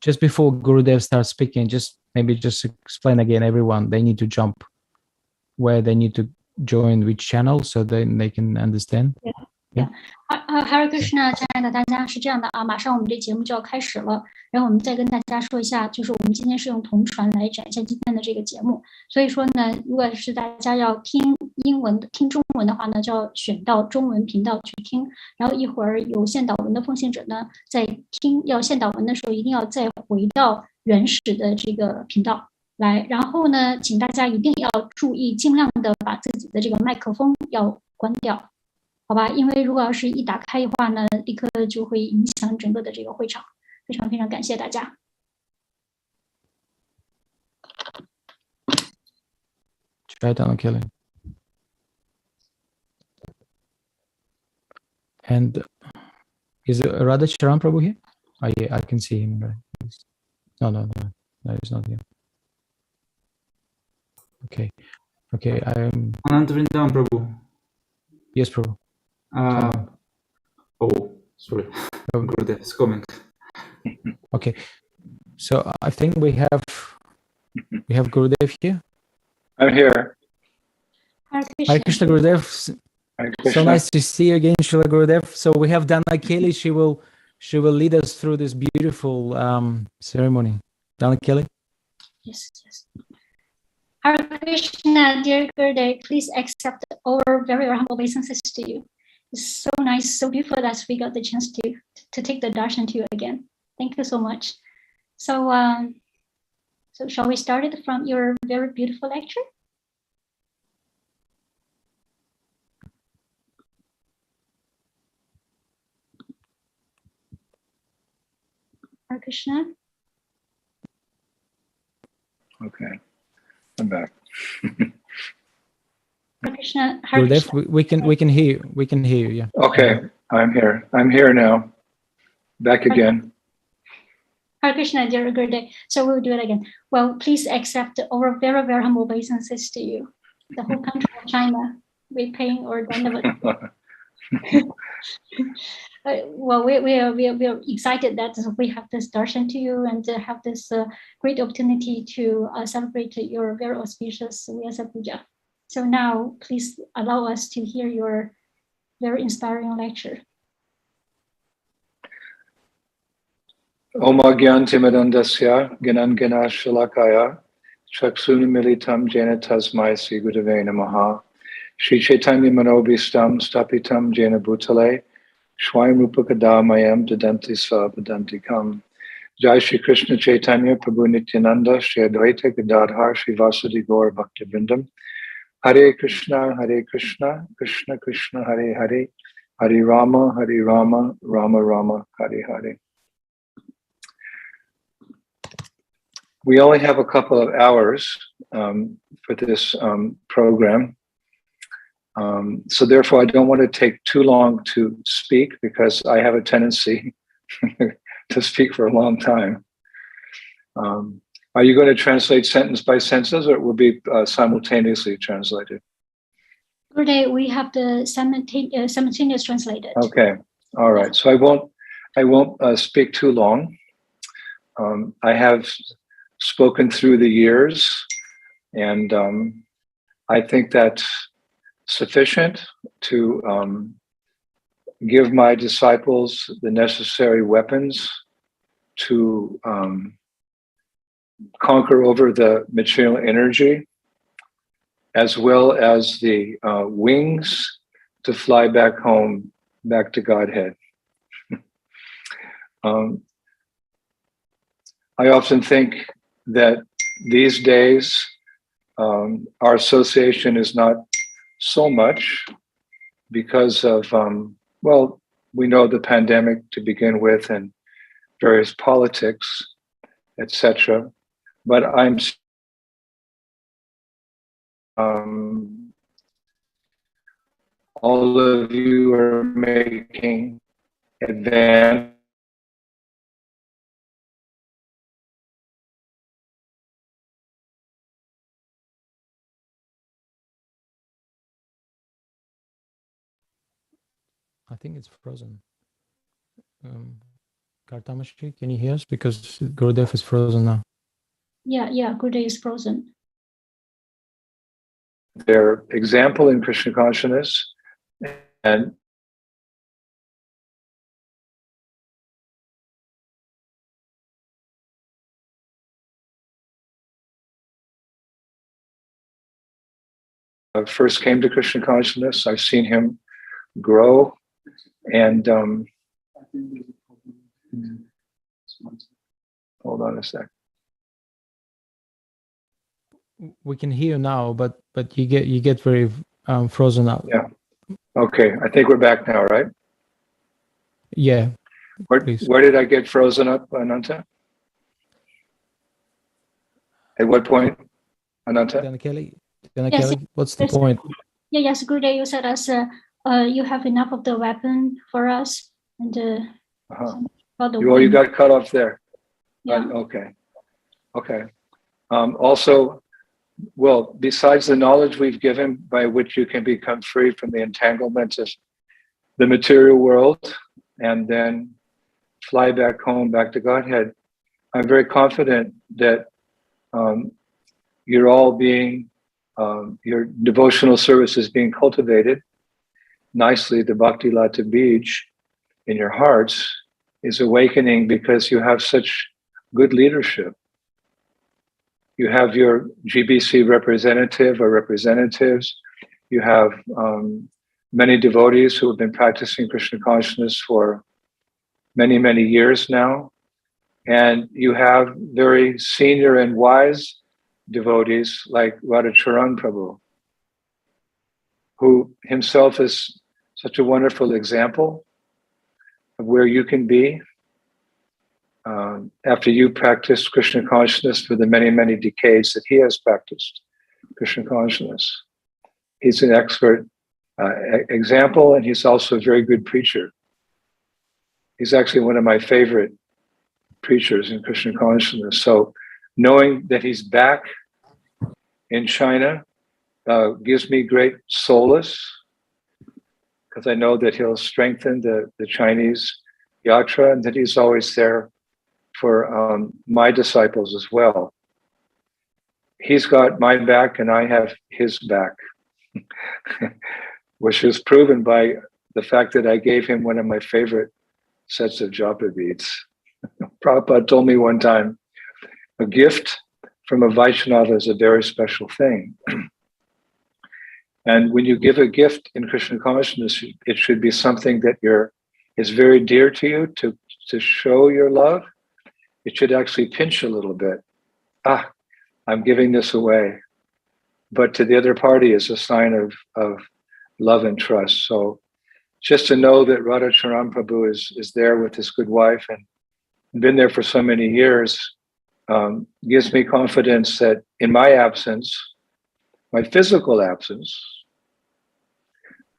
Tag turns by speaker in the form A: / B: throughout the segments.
A: just before Gurudev starts speaking, maybe just explain again, everyone, they need to jump where they need to join which channel so then they can understand.
B: Hare Krishna， 亲爱的大家，是这样的啊，马上我们这节目就要开始了，然后我们再跟大家说一下，就是我们今天是用同传来展现今天的这个节目，所以说呢，如果是大家要听英文、听中文的话呢，就要选到中文频道去听，然后一会儿有限导文的奉献者呢，在要限导文的时候，一定要再回到原始的这个频道来，然后呢，请大家一定要注意，尽量的把自己的这个麦克风要关掉。好吧，因为如果要是一打开的话呢，立刻就会影响整个的这个会场。非常非常感谢大家。
A: Try down killing. And is Radha Charan Prabhu here? Oh, yeah, I can see him. Right? No, he's not here. Okay, I'm.
C: Anant Vrindavan Prabhu.
A: Yes, Prabhu.
C: Sorry. Gurudev is coming.
A: Okay, so I think we have Gurudev here.
D: I'm here.
A: Hare Krishna Gurudev. So nice to see you again, Srila Gurudev. So we have Dana Kelly. She will lead us through this beautiful ceremony. Dana Kelly.
B: Yes. Hare Krishna, dear Gurudev, please accept our very humble obeisances to you. It's so nice, so beautiful that we got the chance to take the darshan to you again. Thank you so much. So shall we start it from your very beautiful lecture? Hare Krishna.
D: Okay, I'm back.
B: Hare Krishna.
A: Gurudev, we can hear you. We can hear you. Yeah.
D: Okay, I'm here. I'm here now. Back again.
B: Hare Krishna, dear Gurudev. So we'll do it again. Well, please accept our very, very humble obeisances to you. The whole country of China, we're paying our dandavat. Well, we are excited that we have this darshan to you and have this great opportunity to celebrate your very auspicious Vyasa Puja. So now, please allow us to hear your very inspiring lecture.
D: Om Agyantimadandasya Ganangana Shalakaya Chaksun Militam Jena Tasmai Sri Gurave Namaha Shri Chaitanya Manobhistam Stapitam Jena Bhutale Shwayam Rupakadamayam Dadanti Svapadantikam Jai Shri Krishna Chaitanya Prabhu Nityananda Shri Advaita Gadadhar Shri Vasudi Gaur Bhaktivinoda Hare Krishna, Krishna Krishna, Hare Hare, Hare Rama, Rama Rama, Hare Hare. We only have a couple of hours for this program. So therefore, I don't want to take too long to speak because I have a tendency to speak for a long time. Are you going to translate sentence by sentence, or it will be simultaneously translated?
B: Today we have the simultaneous translated.
D: Okay, all right. So I won't speak too long. I have spoken through the years, and I think that's sufficient to give my disciples the necessary weapons to conquer over the material energy, as well as the wings to fly back home, back to Godhead. I often think that these days our association is not so much because of, well, we know the pandemic to begin with and various politics, etc. But I'm all of you are making advance
A: I think it's frozen. Kartamashi, can you hear us? Because Gurudev is frozen now.
B: Yeah, Gurudev is frozen.
D: Their example in Krishna consciousness, and I first came to Krishna consciousness. I've seen him grow, and hold on a sec.
A: We can hear you now, but you get very frozen out.
D: Yeah. Okay. I think we're back now, right?
A: Yeah.
D: Where did I get frozen up, Ananta? At what point, Ananta?
A: Kelly,
B: Yes,
A: what's the point?
B: Yes, Gurudev, you said us you have enough of the weapon for us, and about the
D: you got cut off there.
B: Yeah.
D: Okay. Also, well, besides the knowledge we've given by which you can become free from the entanglements of the material world and then fly back home, back to Godhead, I'm very confident that you're all being, your devotional service is being cultivated nicely. The Bhakti Lata Bij in your hearts is awakening because you have such good leadership. You have your GBC representative or representatives. You have many devotees who have been practicing Krishna consciousness for many, many years now. And you have very senior and wise devotees like Radhacharan Prabhu, who himself is such a wonderful example of where you can be after you practice Krishna consciousness for the many, many decades that he has practiced Krishna consciousness. He's an expert example, and he's also a very good preacher. He's actually one of my favorite preachers in Krishna consciousness. So knowing that he's back in China gives me great solace, because I know that he'll strengthen the Chinese yatra, and that he's always there for my disciples as well. He's got my back and I have his back, which is proven by the fact that I gave him one of my favorite sets of japa beads. Prabhupada told me one time, a gift from a Vaishnava is a very special thing. And when you give a gift in Krishna consciousness, it should be something that is very dear to you to show your love. It should actually pinch a little bit. I'm giving this away. But to the other party is a sign of love and trust. So just to know that Radhacharan Prabhu is there with his good wife and been there for so many years gives me confidence that in my absence, my physical absence,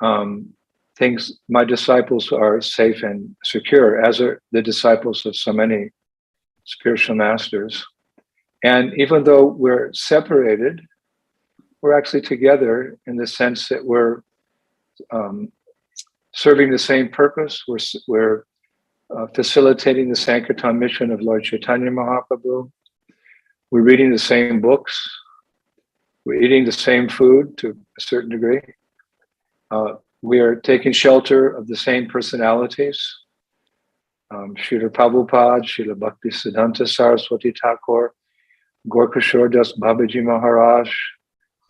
D: my disciples are safe and secure, as are the disciples of so many spiritual masters. And even though we're separated, we're actually together in the sense that we're serving the same purpose. We're facilitating the Sankirtan mission of Lord Chaitanya Mahaprabhu. We're reading the same books. We're eating the same food to a certain degree. We are taking shelter of the same personalities. Srila Prabhupada, Srila Bhakti Siddhanta Saraswati Thakur, Gorkashore Das Babaji Maharaj,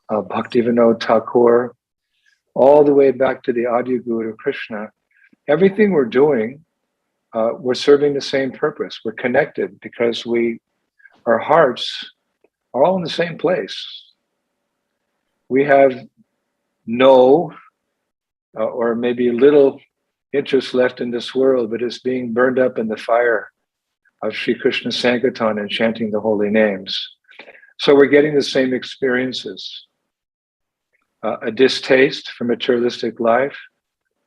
D: Bhaktivinoda Thakur, all the way back to the Adi Guru Krishna. Everything we're doing, we're serving the same purpose. We're connected because our hearts are all in the same place. We have no, or maybe little interest left in this world, but it's being burned up in the fire of Sri Krishna Sankirtan and chanting the holy names. So we're getting the same experiences, a distaste for materialistic life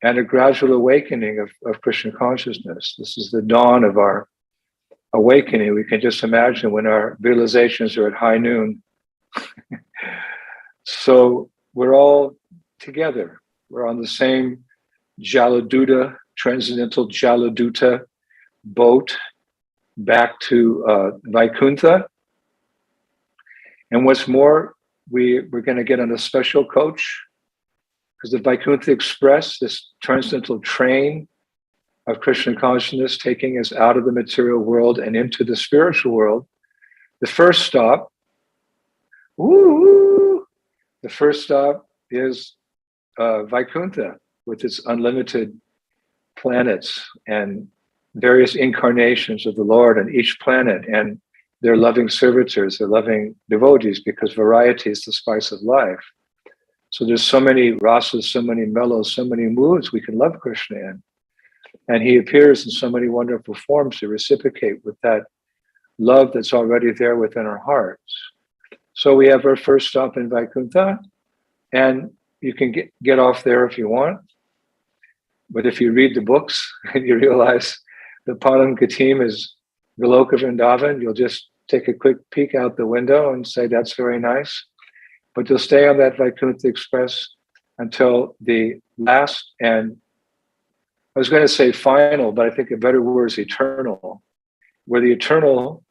D: and a gradual awakening of Krishna consciousness. This is the dawn of our awakening. We can just imagine when our realizations are at high noon. So we're all together. We're on the same Jaladuta, transcendental Jaladuta boat back to Vaikuntha. And what's more, we're going to get on a special coach, because the Vaikuntha Express, this transcendental train of Krishna consciousness taking us out of the material world and into the spiritual world. The first stop, is Vaikuntha, with its unlimited planets and various incarnations of the Lord on each planet, and their loving servitors, their loving devotees, because variety is the spice of life. So there's so many rasas, so many mellows, so many moods we can love Krishna in. And he appears in so many wonderful forms to reciprocate with that love that's already there within our hearts. So we have our first stop in Vaikuntha, and you can get off there if you want. But if you read the books and you realize the Param Katim is Goloka Vrindavan, you'll just take a quick peek out the window and say, that's very nice. But you'll stay on that Vaikuntha Express until the last, and I was going to say final, but I think a better word is eternal, where the eternal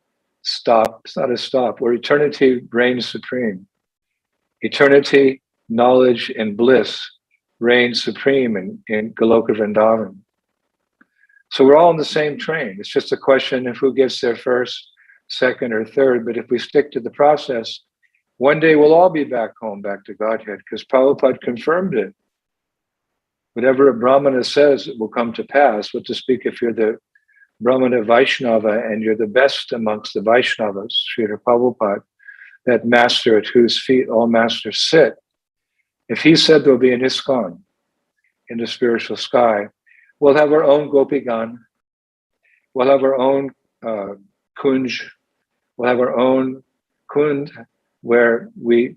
D: stop, it's not a stop, where eternity reigns supreme. Eternity, knowledge, and bliss reign supreme in Goloka Vrindavan. So we're all on the same train. It's just a question of who gets there first, second, or third. But if we stick to the process, one day we'll all be back home, back to Godhead, because Prabhupada confirmed it. Whatever a Brahmana says, it will come to pass. What to speak if you're the Brahmana Vaishnava and you're the best amongst the Vaishnavas, Srila Prabhupada, that master at whose feet all masters sit. If he said there'll be an ISKCON in the spiritual sky, we'll have our own Gopigan, we'll have our own Kunj, we'll have our own Kund, where we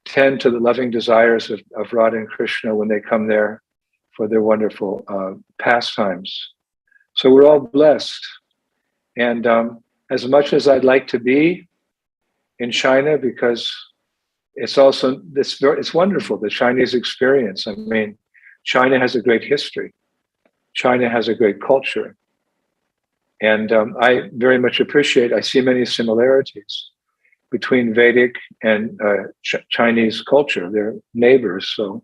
D: tend to the loving desires of Radha and Krishna when they come there for their wonderful pastimes. So we're all blessed. And as much as I'd like to be in China, because it's also, it's wonderful, the Chinese experience. I mean, China has a great history. China has a great culture. And I very much appreciate, I see many similarities between Vedic and Chinese culture. They're neighbors, so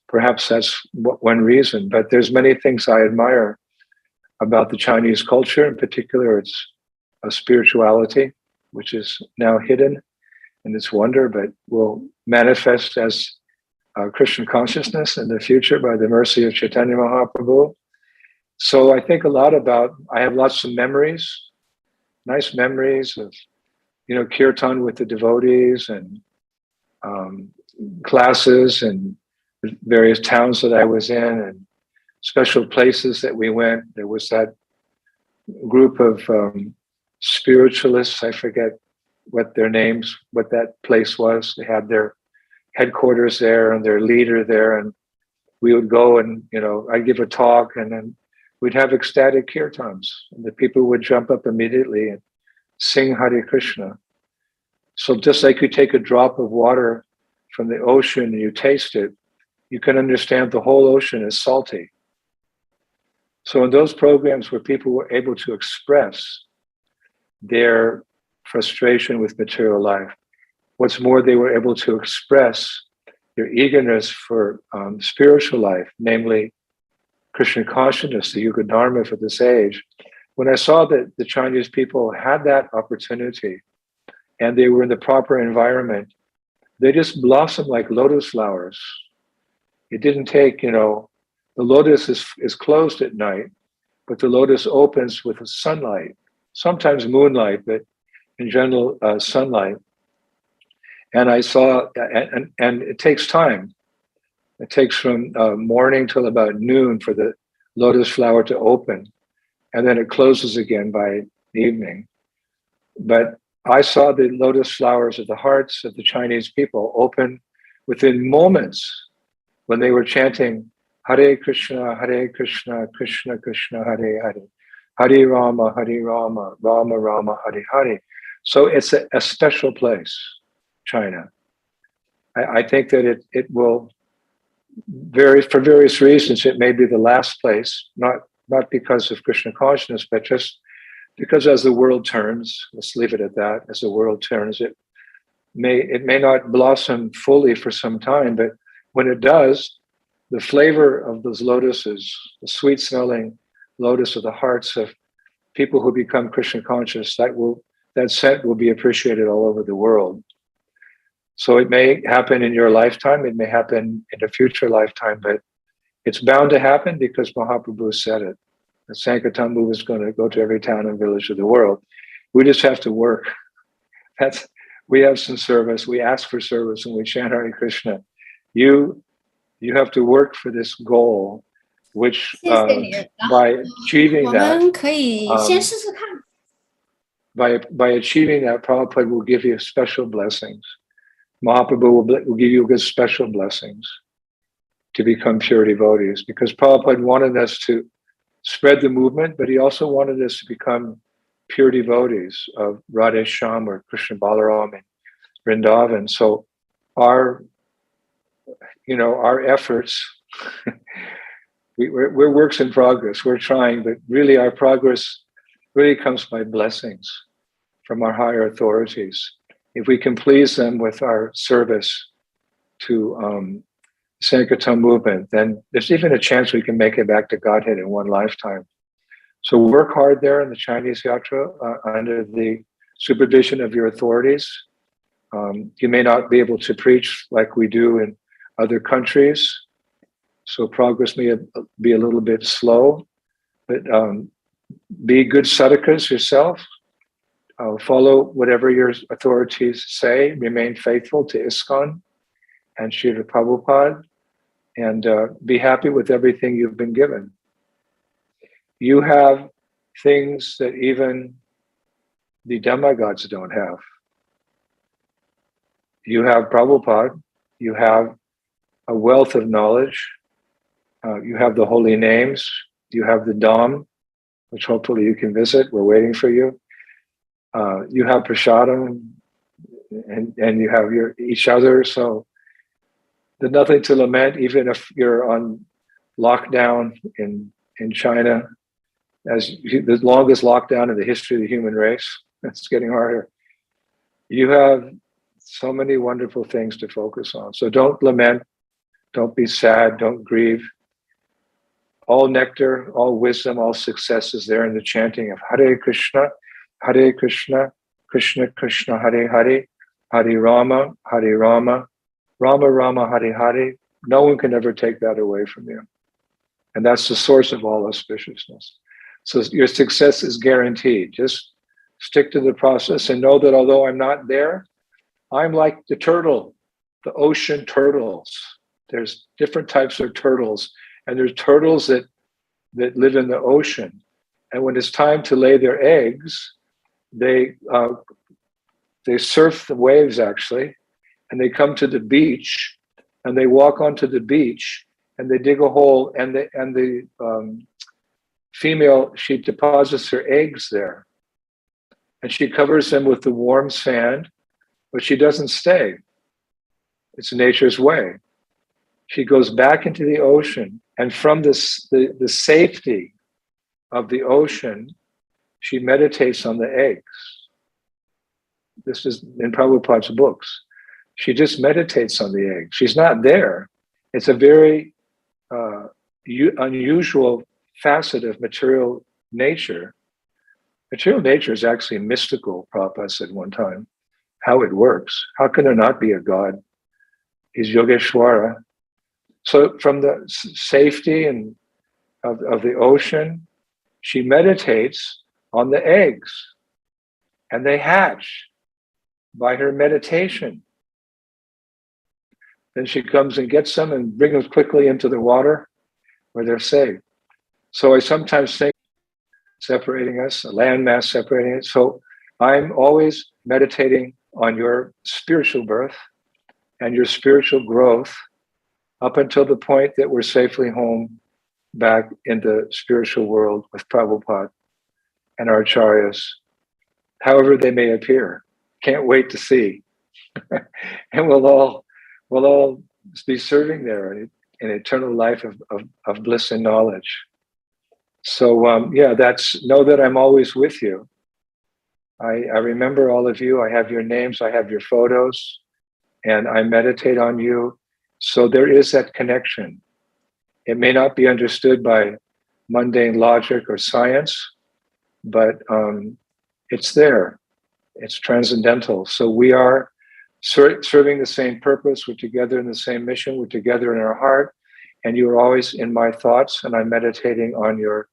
D: perhaps that's one reason. But there's many things I admire about the Chinese culture. In particular, its spirituality, which is now hidden in its wonder, but will manifest as Christian consciousness in the future by the mercy of Chaitanya Mahaprabhu. So I think a lot about, I have lots of memories, nice memories of, kirtan with the devotees and classes and various towns that I was in and special places that we went. There was that group of spiritualists, I forget what their names, what that place was. They had their headquarters there and their leader there, and we would go and, I'd give a talk and then we'd have ecstatic kirtans and the people would jump up immediately and sing Hare Krishna. So just like you take a drop of water from the ocean and you taste it, you can understand the whole ocean is salty. So in those programs where people were able to express their frustration with material life, what's more, they were able to express their eagerness for spiritual life, namely Krishna consciousness, the Yuga Dharma for this age. When I saw that the Chinese people had that opportunity and they were in the proper environment, they just blossomed like lotus flowers. It didn't take, the lotus is closed at night, but the lotus opens with sunlight, sometimes moonlight, but in general, sunlight. And I saw, and it takes time. It takes from morning till about noon for the lotus flower to open, and then it closes again by evening. But I saw the lotus flowers of the hearts of the Chinese people open within moments when they were chanting Hare Krishna, Krishna Krishna, Hare Hare, Hare Rama, Rama Rama, Hare Hare. So it's a special place, China. I think that it will, for various reasons, it may be the last place, not not because of Krishna consciousness, but just because as the world turns, let's leave it at that, as the world turns, it may not blossom fully for some time, but when it does, the flavor of those lotuses, the sweet smelling lotus of the hearts of people who become Krishna conscious, that scent will be appreciated all over the world. So it may happen in your lifetime, it may happen in a future lifetime, but it's bound to happen because Mahaprabhu said it. The Sankirtan is going to go to every town and village of the world. We just have to work. We have some service, we ask for service, and we chant Hare Krishna. You have to work for this goal, which by achieving that, by achieving that, Prabhupada will give you special blessings. Mahaprabhu will give you good special blessings to become pure devotees, because Prabhupada wanted us to spread the movement, but he also wanted us to become pure devotees of Radhe Shyam or Krishna Balaram and Vrindavan. So our efforts, we're works in progress. We're trying, but really our progress really comes by blessings from our higher authorities. If we can please them with our service to Sankirtan movement, then there's even a chance we can make it back to Godhead in one lifetime. So work hard there in the Chinese Yatra under the supervision of your authorities. You may not be able to preach like we do in other countries, so progress may be a little bit slow, but be good sadhakas yourself. Follow whatever your authorities say. Remain faithful to ISKCON and Srila Prabhupada, and be happy with everything you've been given. You have things that even the demigods don't have. You have Prabhupada, you have a wealth of knowledge, you have the holy names, you have the Dham, which hopefully you can visit, we're waiting for you. You have Prasadam, and you have each other, so there's nothing to lament, even if you're on lockdown in China, as the longest lockdown in the history of the human race. It's getting harder. You have so many wonderful things to focus on. So don't lament, don't be sad, don't grieve. All nectar, all wisdom, all success is there in the chanting of Hare Krishna, Krishna Krishna, Hare Hare, Hare Rama, Rama Rama, Hare Hare. No one can ever take that away from you. And that's the source of all auspiciousness. So your success is guaranteed. Just stick to the process and know that although I'm not there, I'm like the turtle, the ocean turtles. There's different types of turtles, and there's turtles that live in the ocean. And when it's time to lay their eggs, they surf the waves actually, and they come to the beach, and they walk onto the beach, and they dig a hole, and the female, she deposits her eggs there, and she covers them with the warm sand, but she doesn't stay. It's nature's way. She goes back into the ocean, and from the safety of the ocean, she meditates on the eggs. This is in Prabhupada's books. She just meditates on the eggs. She's not there. It's a very unusual facet of material nature. Material nature is actually mystical, Prabhupada said one time. How it works. How can there not be a God? He's Yogeshwara. So from the safety and of the ocean, she meditates on the eggs, and they hatch by her meditation. Then she comes and gets them and brings them quickly into the water where they're safe. So I sometimes think separating us, a landmass separating it. So I'm always meditating on your spiritual birth and your spiritual growth up until the point that we're safely home back in the spiritual world with Prabhupada and our acharyas, however they may appear. Can't wait to see. And we'll all be serving there in eternal life of bliss and knowledge. So yeah, know that I'm always with you. I remember all of you. I have your names, I have your photos, and I meditate on you. So there is that connection. It may not be understood by mundane logic or science, but it's there. It's transcendental. So we are serving the same purpose. We're together in the same mission. We're together in our heart. And you're always in my thoughts, and I'm meditating on your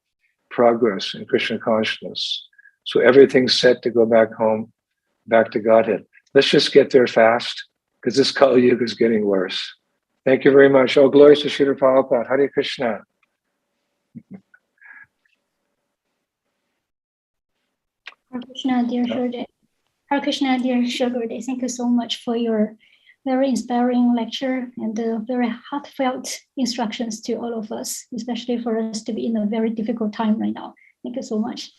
D: progress in Krishna consciousness. So everything's set to go back home, back to Godhead. Let's just get there fast, because this Kali Yuga is getting worse. Thank you very much. Oh, glory to Srila Prabhupada. Hare Krishna.
B: Hare Krishna, dear Shurday. Hare Krishna, dear Shurday. Thank you so much for your very inspiring lecture and very heartfelt instructions to all of us, especially for us to be in a very difficult time right now. Thank you so much.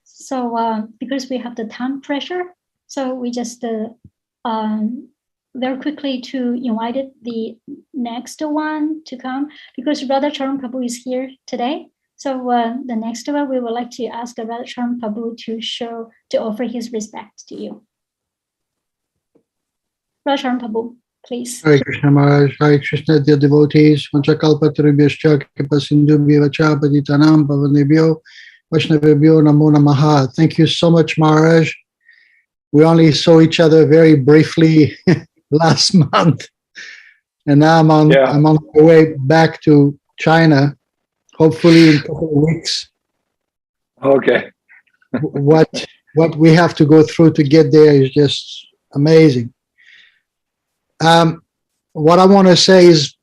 B: So because we have the time pressure, so we just very quickly to invited the next one to come, because Radha Charan Prabhu is here today. So the next one, we would like to ask Radha Charan Prabhu to offer his respect to you. Radha Charan Prabhu, please.
E: Hare Krishna Maharaj, Hare Krishna, dear devotees, Vanchakalpatarubhyascha Kipasindhubhya Vacha Paditanam Pavanebhyo Vaishnavebhyo Namo Namaha. Thank you so much, Maharaj. We only saw each other very briefly last month, and now I'm on my way back to China, hopefully in a couple of weeks.
D: Okay.
E: What we have to go through to get there is just amazing. What I want to say is,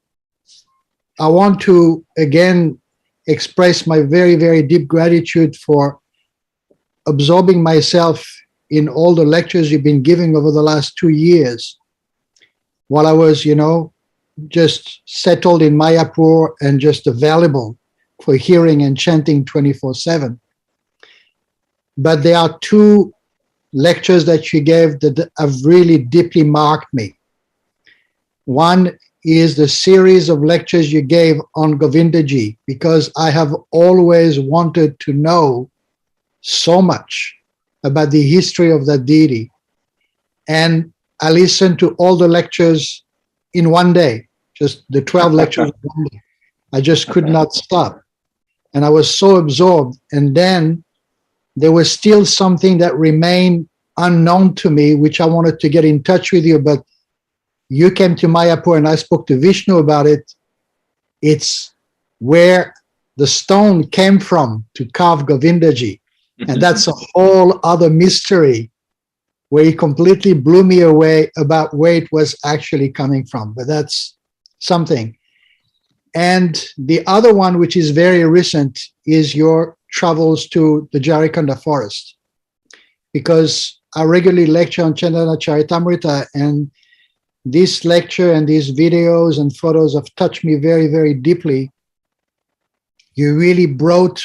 E: I want to again express my very, very deep gratitude for absorbing myself in all the lectures you've been giving over the last 2 years, while I was, just settled in Mayapur and just available for hearing and chanting 24/7. But there are 2 lectures that you gave that have really deeply marked me. One is the series of lectures you gave on Govindaji, because I have always wanted to know so much about the history of that deity. And I listened to all the lectures in one day, just the 12 lectures in one day. I just could not stop. And I was so absorbed. And then there was still something that remained unknown to me, which I wanted to get in touch with you, but you came to Mayapur and I spoke to Vishnu about it. It's where the stone came from to carve Govindaji. And that's a whole other mystery, where he completely blew me away about where it was actually coming from. But that's something. And the other one, which is very recent, is your travels to the Jarikhanda forest. Because I regularly lecture on Chandana Charitamrita, and this lecture and these videos and photos have touched me very, very deeply. You really brought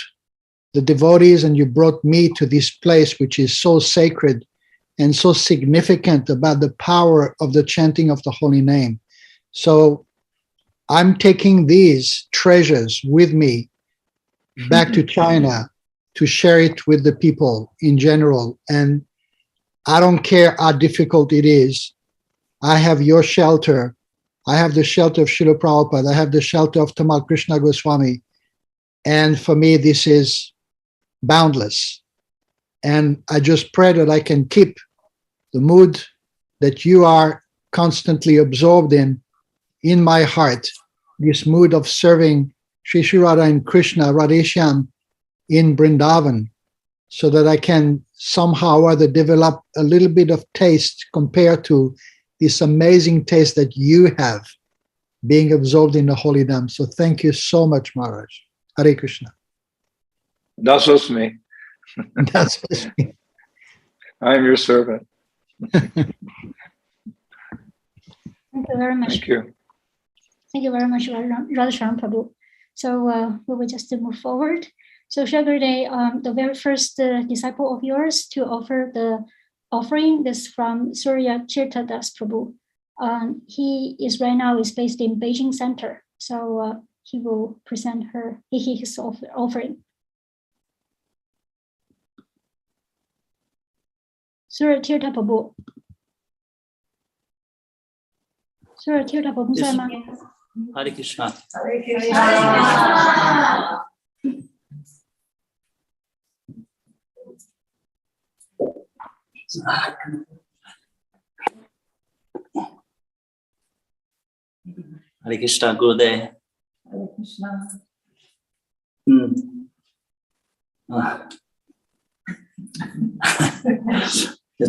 E: the devotees and you brought me to this place, which is so sacred and so significant about the power of the chanting of the holy name. So I'm taking these treasures with me back to China to share it with the people in general. And I don't care how difficult it is. I have your shelter. I have the shelter of Srila Prabhupada. I have the shelter of Tamal Krishna Goswami. And for me, this is boundless. And I just pray that I can keep the mood that you are constantly absorbed in my heart, this mood of serving Sri Sri Radha and Krishna, Radheshyam in Vrindavan, so that I can somehow or other develop a little bit of taste compared to this amazing taste that you have being absorbed in the holy name. So thank you so much, Maharaj. Hare Krishna.
D: That's just me.
E: That's just me.
D: I am your servant.
B: Thank you very much.
D: Thank you.
B: Thank you very much, Radheshyam Prabhu. So we will just move forward. So Shagurday, the very first disciple of yours to offer the offering is from Surya Kirtadas Prabhu. He is right now is based in Beijing Center. So he will present his offering. Suratirtha Prabhu。Suratirtha Prabhu 在吗？
F: Hare Krishna。 Hare Krishna Gurudev。
G: Hare Krishna。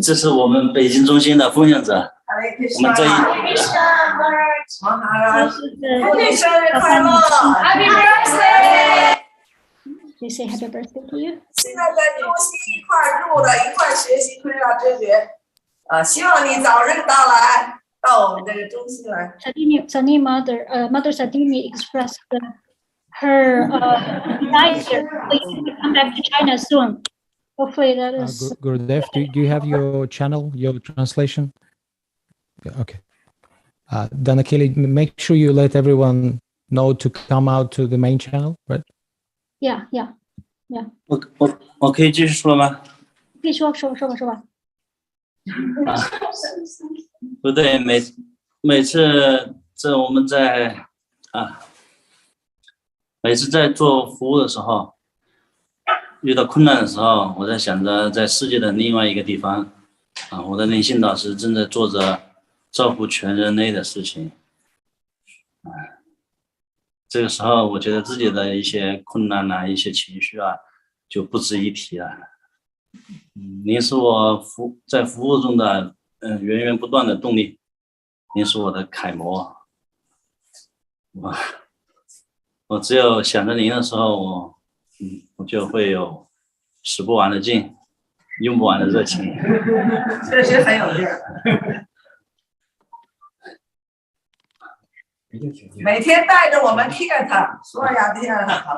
F: 这是我们北京中心的奉献者。
G: Hare
F: 我们这一
G: Maharaj， 祝你生日快乐 ！Happy birthday！
B: They say happy birthday to you。
G: 现在在中西一块住了，一块学习推拉知觉。希望你早日到来，到我们这个中心来。
B: Sadini Mother Sadini expressed her desire to come back to China soon. Hopefully that is.
A: Gurudev, do you have your channel, your translation? Yeah, okay. Danakili, make sure you let everyone know to come out to the main channel, right?
B: Yeah.
F: 我可以继续说吗？
B: 可以说吧。
F: 不对，每次我们在每次在做服务的时候，遇到困难的时候，我在想着在世界的另外一个地方我的灵性导师正在做着照顾全人类的事情这个时候我觉得自己的一些困难一些情绪就不值一提了。您是我在服务中的源源不断的动力，您是我的楷模。我只有想着您的时候，我就会有使不完的劲，用不完的热情。
G: 确实很有劲儿。每天带着我们 care 他，说呀这样他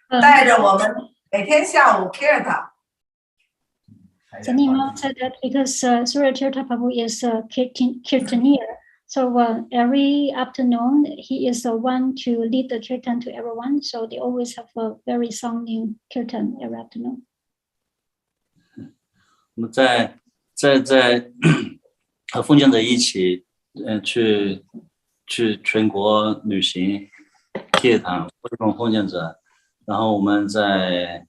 G: 不带着我们每天下午 care 他。
B: Zanima said that because Suratirtha Prabhu is a kirtanier, so every afternoon he is the one to lead the kirtan to everyone. So they always have a very sounding kirtan every afternoon.
F: 我们在和奉献者一起去全国旅行kirtan会同奉献者，然后我们在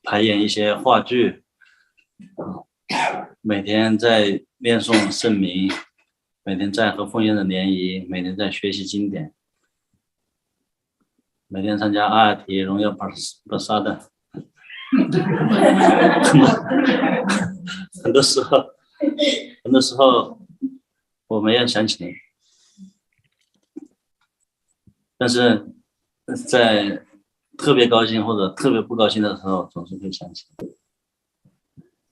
F: 排演一些话剧，每天在念诵圣名，每天在和奉献者联谊，每天在学习经典，每天参加阿尔提荣耀巴萨的。很多时候我没有想起你，但是在特别高兴或者特别不高兴的时候，总是会想起。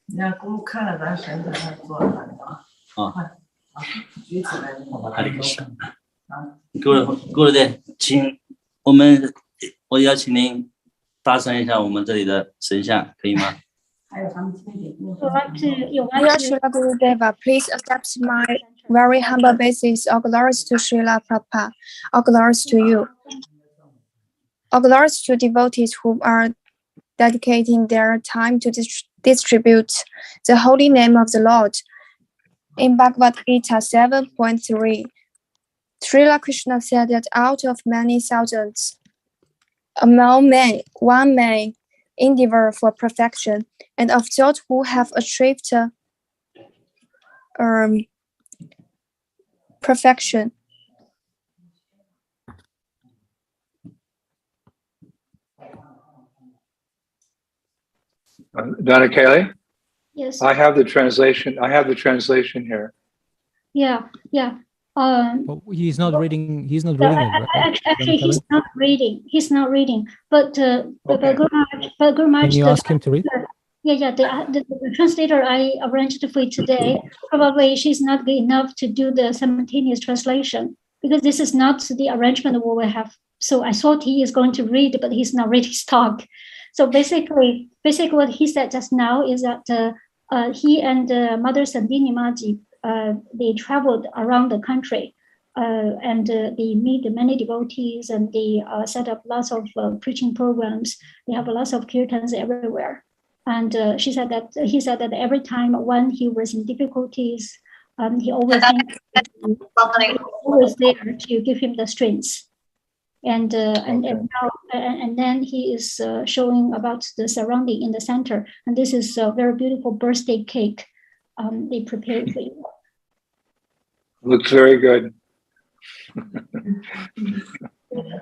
G: 你让姑看了咱神在那做了举起来。
F: 各位的，请我邀请您搭讪一下我们这里的神像，可以吗？
H: Srila Gurudeva, please accept my very humble basis. All glories to Srila Prabhupada. All glories to you. All glories to devotees who are dedicating their time to distribute the holy name of the Lord. In Bhagavad Gita 7.3, Srila Krishna said that out of many thousands, among men, one man endeavor for perfection, and of those who have achieved perfection.
D: Donna Kelly?
B: Yes.
D: I have the translation. I have the translation here.
B: Yeah.
A: Oh, he's not reading. He's not reading it. Right?
B: Actually, he's not reading. But Guru Maharaj,
A: Can you ask him to read?
B: Yeah. The translator I arranged for today, probably she's not good enough to do the simultaneous translation because this is not the arrangement we will have. So I thought he is going to read, but he's not reading his talk. So basically what he said just now is that he and Mother Sandini Maji, they traveled around the country and they meet many devotees and they set up lots of preaching programs. They have lots of kirtans everywhere. And he said that every time when he was in difficulties, he always always there to give him the strength. And then he is showing about the surrounding in the center, and this is a very beautiful birthday cake they prepared for you.
D: Looks very good.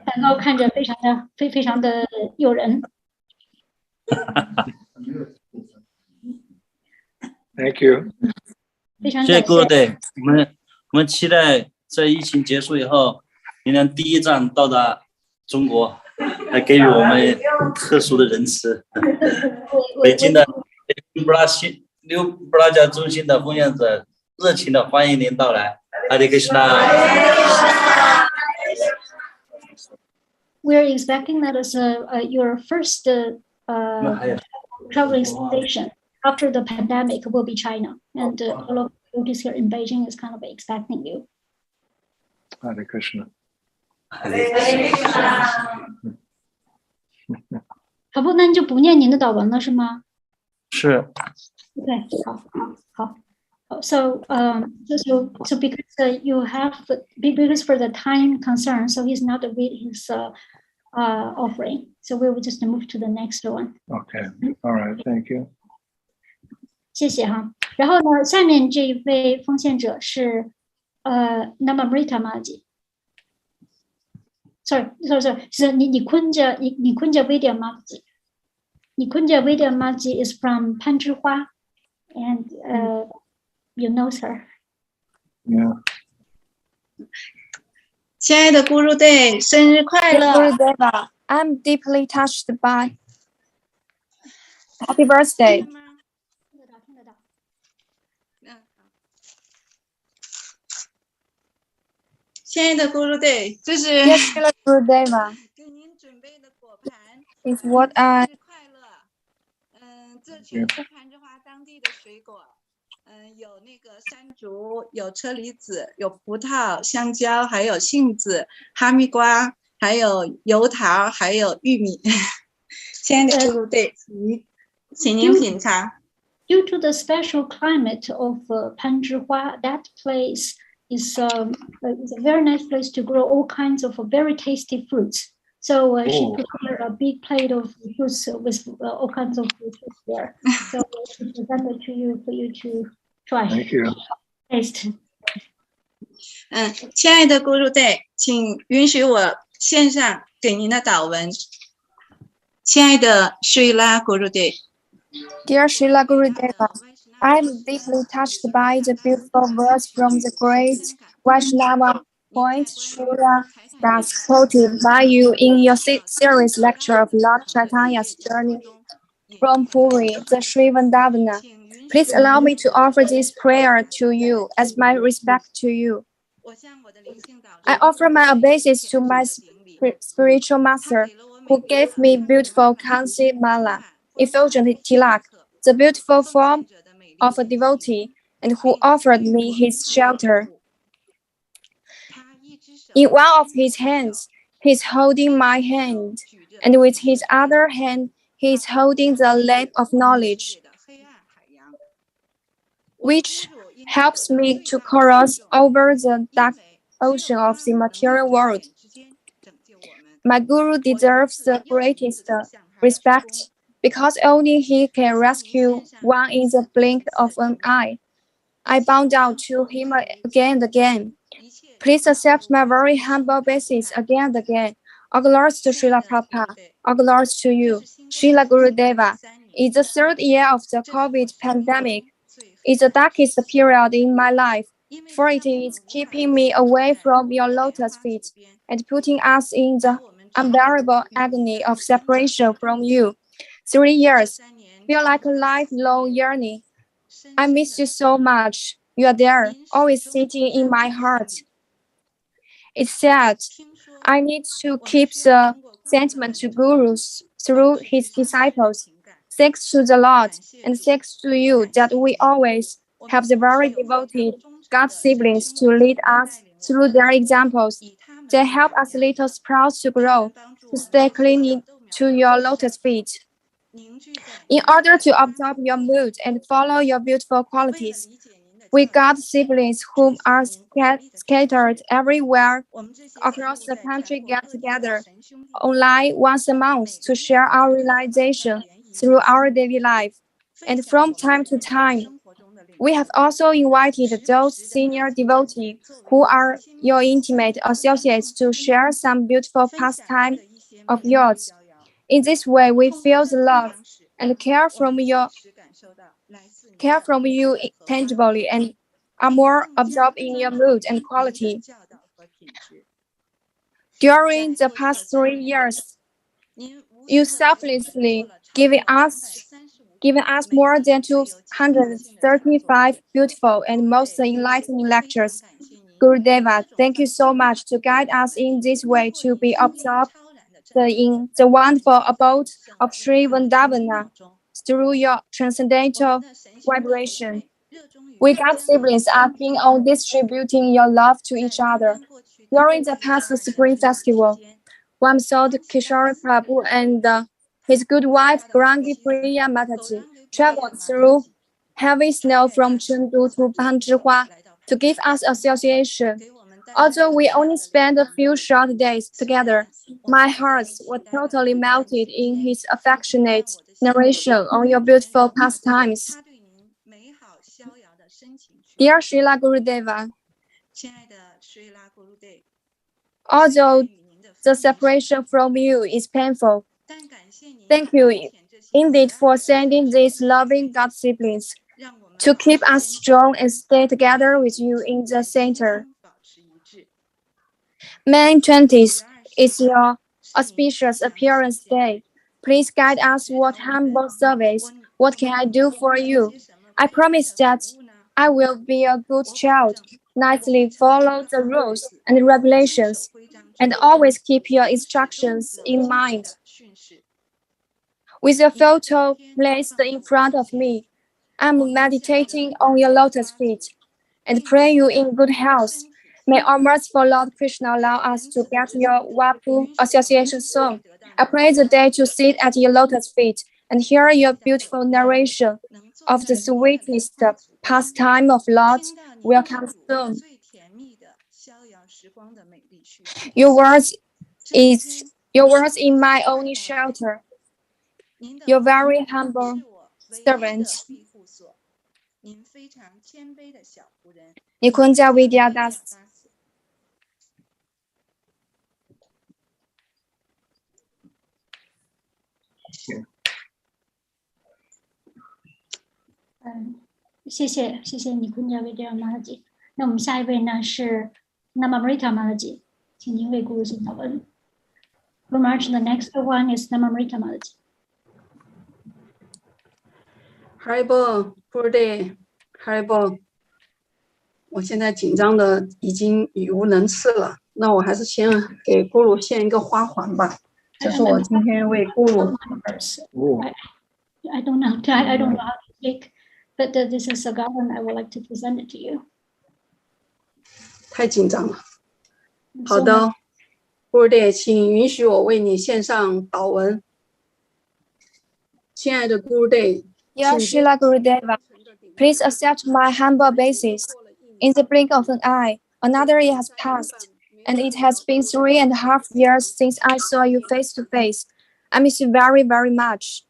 B: 蛋糕看着非常的诱人。
D: Thank you.
B: 非常
F: 谢谢
B: 感谢。
F: Gurudev，我们期待在疫情结束以后，您能第一站到达中国，来给予我们特殊的仁慈。北京的纽布拉加中心的奉献者热情的欢迎您到来。阿里克什纳。
B: We're expecting that as your first traveling destination after the pandemic will be China, and all of the devotees here in Beijing is kind of expecting you.
D: Hare Krishna.
B: 好不，那你就不念您的祷文了是吗？
F: 是。
B: Okay, 好。So because you have because for the time concern, so he's not read his offering. So we will just move to the next one.
D: Okay. All right. Thank you.
B: 谢谢哈。然后呢，下面这一位奉献者是Namamrita Maji。Sorry， 是你坤着 Vidya Maji。你坤着 Vidya Maji is from 攀枝花 and you know her.
D: Yeah.
I: 亲爱的 Gurudev， 生日快乐
H: Gurudeva, I'm deeply touched by. Happy birthday.
B: 听得到。
I: 亲爱的 Gurudev， 这是
H: Yes, Gurudeva
I: 给您准备的果盘，
H: is what I
I: 生日快乐。这全是攀枝花当地的水果，有那个山竹，有车厘子，有葡萄、香蕉，还有杏子、哈密瓜，还有油桃，还有玉米。亲爱的 Gurudev， 请您品尝。
B: Due to the special climate of Panzhihua, that place is a very nice place to grow all kinds of very tasty fruits. So she prepared a big plate of fruits with all kinds of fruits there. So she presented to you for you to try.
D: Thank you.
B: Taste.
I: 亲爱的 Gurudev， 请允许我献上给您的祷文。亲爱的 Srila Gurudev。Dear
H: Srila Gurudeva, I am deeply touched by the beautiful words from the great Vaishnava point Srila Das quoted by you in your series lecture of Lord Chaitanya's journey from Puri, the Sri Vrindavana. Please allow me to offer this prayer to you as my respect to you. I offer my obeisance to my spiritual master, who gave me beautiful Kansi Mala, effulgent tilak, the beautiful form of a devotee, and who offered me his shelter. In one of his hands, he is holding my hand, and with his other hand, he is holding the lamp of knowledge, which helps me to cross over the dark ocean of the material world. My Guru deserves the greatest respect, because only he can rescue one in the blink of an eye. I bow down to him again and again. Please accept my very humble obeisance again and again. All glories to Srila Prabhupada. All glories to you, Srila Gurudeva. It's the third year of the COVID pandemic. It's the darkest period in my life, for it is keeping me away from your lotus feet and putting us in the unbearable agony of separation from you. 3 years feel like a lifelong journey. I miss you so much. You are there, always sitting in my heart. It's sad. I need to keep the sentiment to gurus through his disciples. Thanks to the Lord and thanks to you that we always have the very devoted God siblings to lead us through their examples. They help us little sprouts to grow, to stay clinging to your lotus feet. In order to absorb your mood and follow your beautiful qualities, we got siblings whom are scattered everywhere across the country get together online once a month to share our realization through our daily life. And from time to time, we have also invited those senior devotees who are your intimate associates to share some beautiful pastime of yours. In this way, we feel the love and care from you tangibly and are more absorbed in your mood and quality. During the past 3 years, you selflessly given us more than 235 beautiful and most enlightening lectures. Gurudeva, thank you so much to guide us in this way to be absorbed in the wonderful abode of Sri Vrindavana through your transcendental vibration. We God siblings are keen on distributing your love to each other. During the past Spring Festival, Wamsod Kishore Prabhu and his good wife Grangi Priya Mataji traveled through heavy snow from Chengdu to Banzhihua to give us association. Although we only spent a few short days together, my heart was totally melted in his affectionate narration on your beautiful pastimes. Dear Srila Gurudeva, although the separation from you is painful, thank you indeed for sending these loving God siblings to keep us strong and stay together with you in the center. May 20th is your auspicious appearance day. Please guide us what humble service. What can I do for you? I promise that I will be a good child, nicely follow the rules and regulations, and always keep your instructions in mind. With your photo placed in front of me, I'm meditating on your lotus feet and pray you in good health. May our merciful Lord Krishna allow us to get your Wapu association soon. I pray the day to sit at your lotus feet and hear your beautiful narration of the sweetest pastime of Lord will come soon. Your words in my only shelter. Your very humble servant. Nikunja Vidyadas.
B: 谢谢你坤家为这样马拉吉。那我们下一位呢是 Namamrita Malaji， 请您为顾如心祷文。Guru Maharaj, the next one is Namamrita Malaji.
J: Haribo, Guru Day, Haribo. 我现在紧张的已经语无伦次了，那我还是先给咕噜献一个花环吧。这是我今天为咕噜。
B: I don't know how to speak, but this is a garland I would like to present it to you.
J: 太紧张了。好的，咕噜爹，请允许我为你献上祷文。亲爱的咕噜爹，
H: Dear Srila Gurudeva, please accept my humble obeisance. In the blink of an eye, another year has passed, and it has been 3.5 years since I saw you face to face. I miss you very, very much.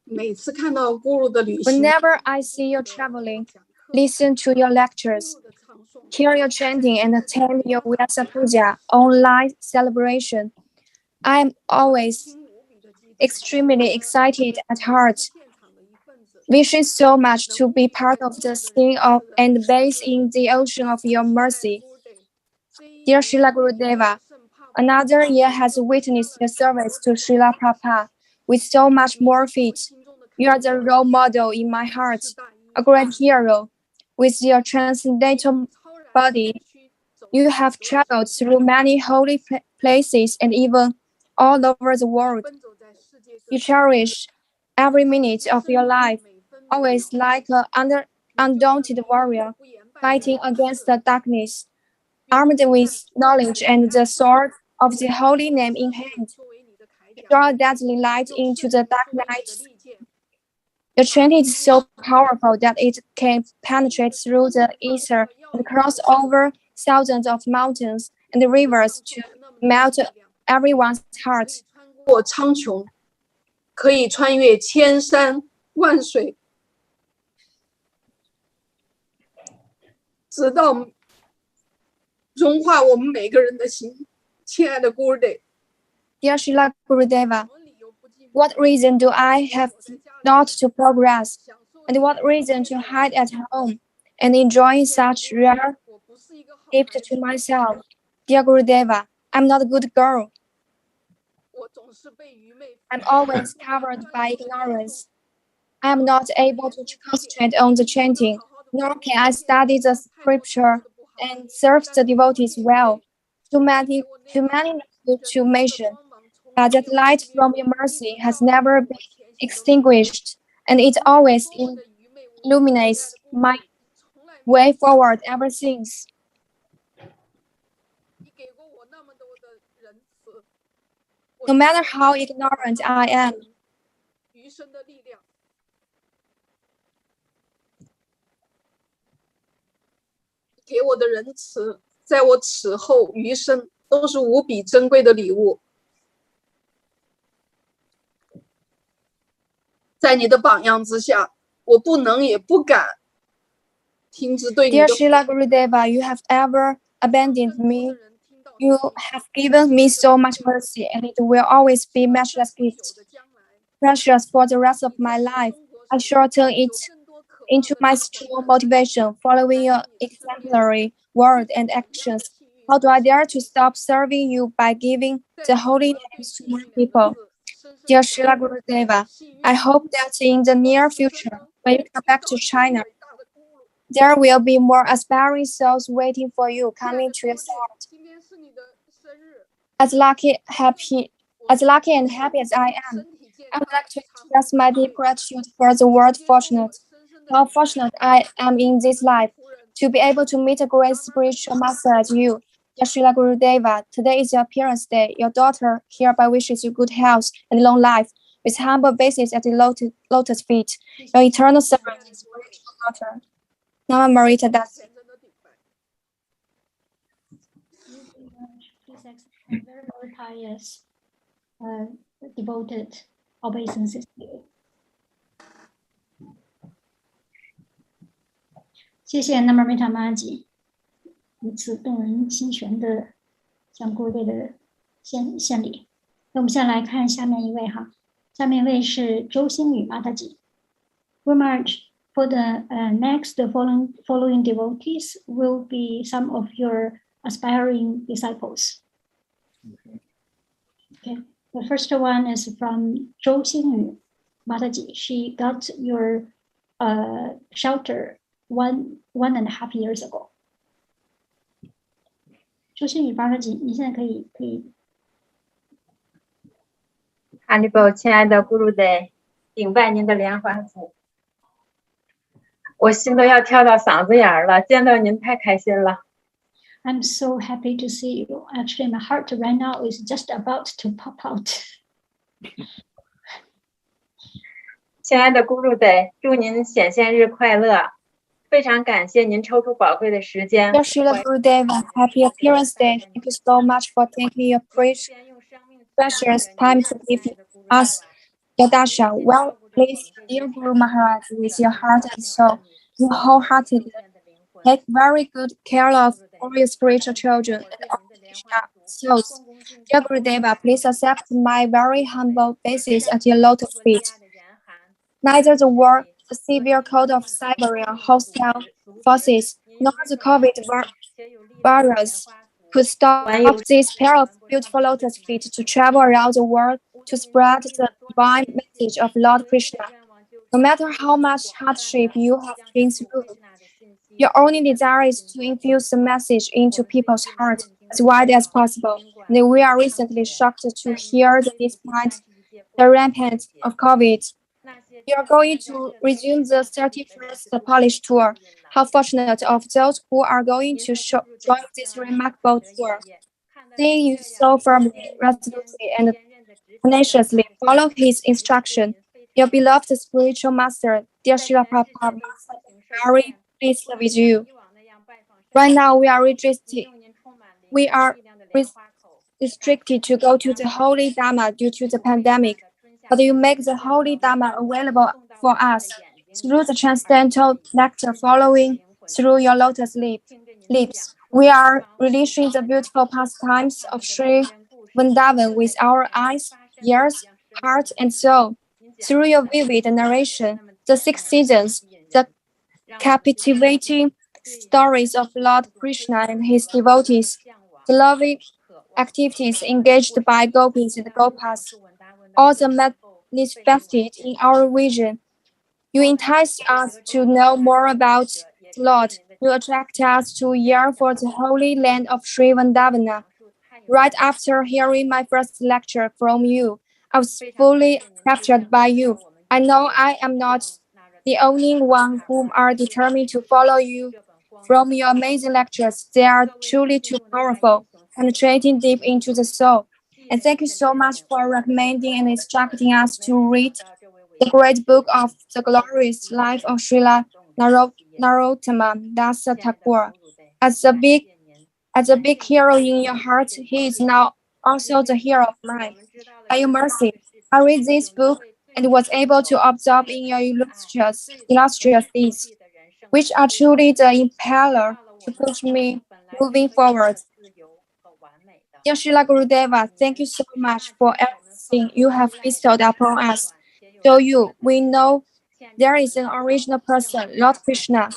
H: Whenever I see you traveling, listen to your lectures, hear your chanting, and attend your Vyasa Puja online celebration, I am always extremely excited at heart, wishing so much to be part of the scene and bathe in the ocean of your mercy. Dear Srila Gurudeva, another year has witnessed your service to Srila Prabhupada with so much more feat. You are the role model in my heart, a great hero. With your transcendental body, you have traveled through many holy places and even all over the world. You cherish every minute of your life, always like an undaunted warrior, fighting against the darkness. armed with knowledge and the sword of the holy name in hand, draw deadly light into the dark night. The Trinity is so powerful that it can penetrate through the ether and cross over thousands of mountains and rivers to melt everyone's heart.
J: 过苍穹，可以穿越千山万水，直到融化我们每个人的心。亲爱的 Gurudev，
H: Dear Srila Gurudeva, what reason do I have not to progress, and what reason to hide at home and enjoy such rare gift to myself? Dear Gurudeva, I'm not a good girl. I'm always covered by ignorance. I am not able to concentrate on the chanting, nor can I study the scripture and serve the devotees well. Too many to mention, but that light from your mercy has never been extinguished, and it always illuminates my way forward ever since. No matter how ignorant I am,
J: 给我的仁慈，在我此后余生都是无比珍贵的礼物。在你的榜样之下，我不能也不敢停止对你的。
H: Dear Srila Gurudeva, you have ever abandoned me. You have given me so much mercy, and it will always be matchless gift, precious for the rest of my life. I shall turn it into my strong motivation, following your exemplary word and actions. How do I dare to stop serving you by giving the holy names to more people? Dear Srila Gurudeva, I hope that in the near future, when you come back to China, there will be more aspiring souls waiting for you coming to your side. As lucky and happy as I am, I would like to express my deep gratitude for the word fortunate. How fortunate I am in this life to be able to meet a great spiritual master as you. Dear Srila Gurudeva, today is your appearance day. Your daughter hereby wishes you good health and long life, with humble basis at the lotus feet. Your eternal servant and spiritual daughter, Nama Marita Das.
B: Please accept my very, very pious, devoted obeisances to you. 谢谢 Namarita Maji 如此动人心弦的向各位的献礼。那我们先来看下面一位哈，下面一位是周星宇Mataji。Remark for the next following devotees will be some of your aspiring disciples. Okay, the first one is from 周星宇Mataji. She got your shelter one and a half years ago. 周星宇Mataji，你现在可以。
K: 哈利波，亲爱的咕噜得，顶拜您的莲花指，我心都要跳到嗓子眼了，见到您太开心了。
B: I'm so happy to see you. Actually, my heart right now is just about to pop out.
K: 亲爱的咕噜得，祝您显现日快乐！非常感谢您抽出宝贵的时间。
H: Dear Srila Gurudeva, happy appearance day. Thank you so much for taking your precious time to give us your darshan. Well, please, dear Guru Maharaj, with your heart and soul, you wholeheartedly take very good care of all your spiritual children and all the Krishna souls. Dear Gurudeva, please accept my very humble basis at your lotus feet. Neither the war, the severe cold of Siberia, hostile forces, nor the COVID virus could stop this pair of beautiful lotus feet to travel around the world to spread the divine message of Lord Krishna. No matter how much hardship you have been through, your only desire is to infuse the message into people's hearts as wide as possible. And we are recently shocked to hear that despite the rampant of COVID, you are going to resume the 31st Polish tour. How fortunate of those who are going to join this remarkable tour. Seeing you so firmly, resolutely, and tenaciously follow his instruction, your beloved spiritual master, dear Srila Prabhupada, is very pleased with you. Right now, we are restricted to go to the Holy Dharma due to the pandemic, but you make the Holy Dharma available for us through the transcendental nectar following through your lotus lips. We are relishing the beautiful pastimes of Sri Vrindavan with our eyes, ears, heart, and soul. Through your vivid narration, the 6 seasons, the captivating stories of Lord Krishna and his devotees, the loving activities engaged by gopis and gopas, all the manifested in our vision. You entice us to know more about the Lord. You attract us to yearn for the holy land of Sri Vrindavana. Right after hearing my first lecture from you, I was fully captured by you. I know I am not the only one whom are determined to follow you. From your amazing lectures, they are truly too powerful, penetrating deep into the soul. And thank you so much for recommending and instructing us to read the great book of the glorious life of Srila Narottama Dasa Thakur. As a big hero in your heart, he is now also the hero of mine. By your mercy, I read this book and was able to observe in your illustrious deeds, which are truly the impeller to push me moving forward. Dear Srila Gurudeva, thank you so much for everything you have bestowed upon us. So we know there is an original person, Lord Krishna,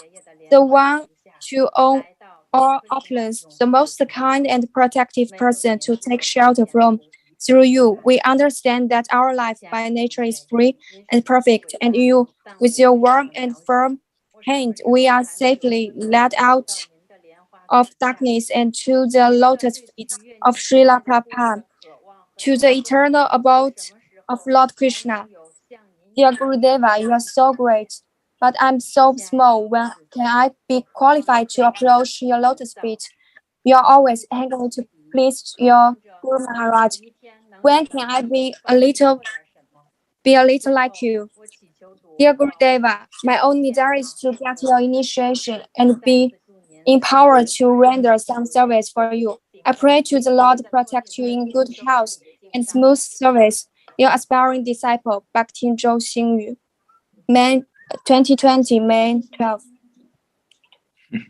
H: the one to own all opulence, the most kind and protective person to take shelter from. Through you, we understand that our life by nature is free and perfect, and you, with your warm and firm hand, we are safely led out of darkness and to the lotus feet of Srila Prabhupada, to the eternal abode of Lord Krishna. Dear Gurudeva, you are so great, but I'm so small. When can I be qualified to approach your lotus feet? You are always angry to please your Guru Maharaj. When can I be a little like you? Dear Gurudeva, my only desire is to get your initiation and be empowered to render some service for you. I pray to the Lord protect you in good health and smooth service. Your aspiring disciple, Bhakti Zhou Xingyu. May 2020, May 12.
B: She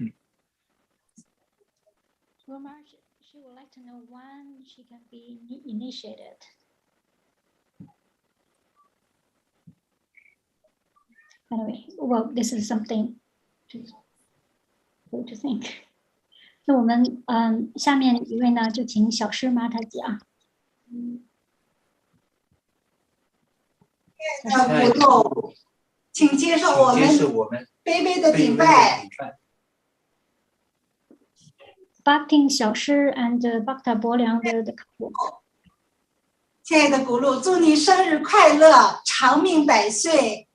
B: would like to know when she can be initiated. Anyway, well, this is something to think. 那我们下面一位呢，就请小诗玛塔姐啊。
G: 鼓奏，请接受我们卑微的顶拜。
B: Bhakti 小诗 and Bhakta 伯良的客户。
G: 亲爱的古露，祝你生日快乐，长命百岁。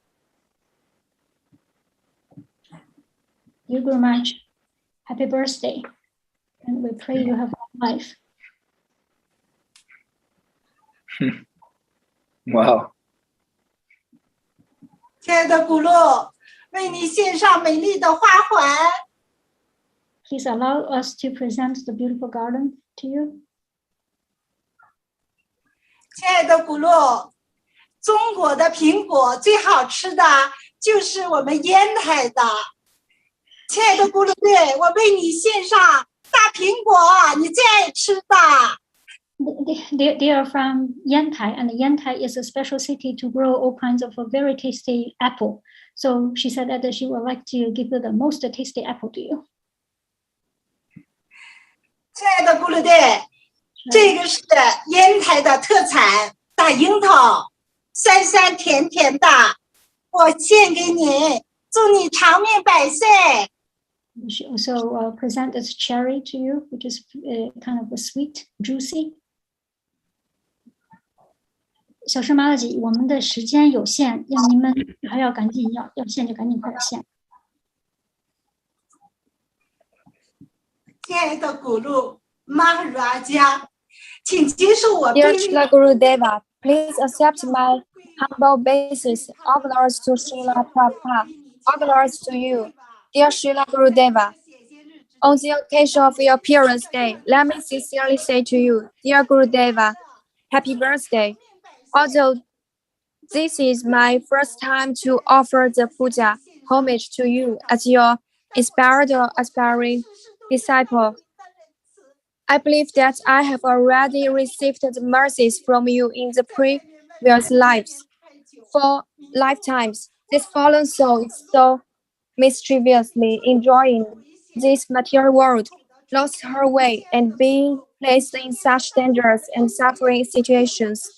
B: Dear Guru Maharaj, happy birthday, and we pray you have long life.
D: Wow.
G: 亲爱的古露，为你献上美丽的花环。
B: Please allow us to present the beautiful garland to you.
G: 亲爱的古露，中国的苹果最好吃的就是我们烟台的。亲爱的古露队，我为你献上大苹果，你最爱吃的。
B: They are from Yantai, and Yantai is a special city to grow all kinds of a very tasty apple. So she said that she would like to give you the most tasty apple to you.
G: 亲爱的古露队，这个是烟台的特产大樱桃，酸酸甜甜的，我献给你，祝你长命百岁。
B: She also present this cherry to you, which is kind of a sweet, juicy. 小诗玛拉姐，我们的时间有限，让你们还要赶紧要献就赶紧快点献。
G: 亲爱的古鲁马拉加，请接受我
H: Dear
G: 卑微
H: Srila Gurudeva, please accept my humble obeisance. All glories to Srila Prabhupada. All glories to you. Dear Srila Gurudeva, on the occasion of your appearance day, let me sincerely say to you, dear Gurudeva, happy birthday. Although this is my first time to offer the puja homage to you as your inspired or aspiring disciple, I believe that I have already received the mercies from you in the previous lives. For lifetimes, this fallen soul is so mischievously enjoying this material world, lost her way, and being placed in such dangerous and suffering situations.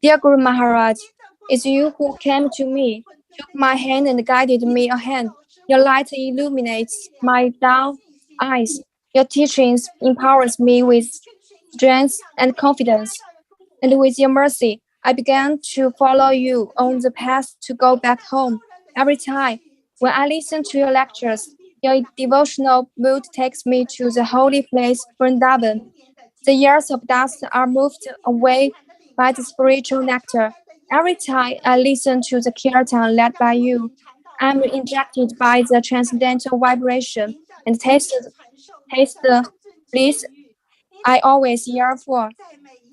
H: Dear Guru Maharaj, it's you who came to me, took my hand and guided me ahead. Your light illuminates my dull eyes. Your teachings empowers me with strength and confidence. And with your mercy, I began to follow you on the path to go back home. Every time when I listen to your lectures, your devotional mood takes me to the holy place, Vrindavan. The years of dust are moved away by the spiritual nectar. Every time I listen to the kirtan led by you, I'm injected by the transcendental vibration and taste the bliss I always yearn for.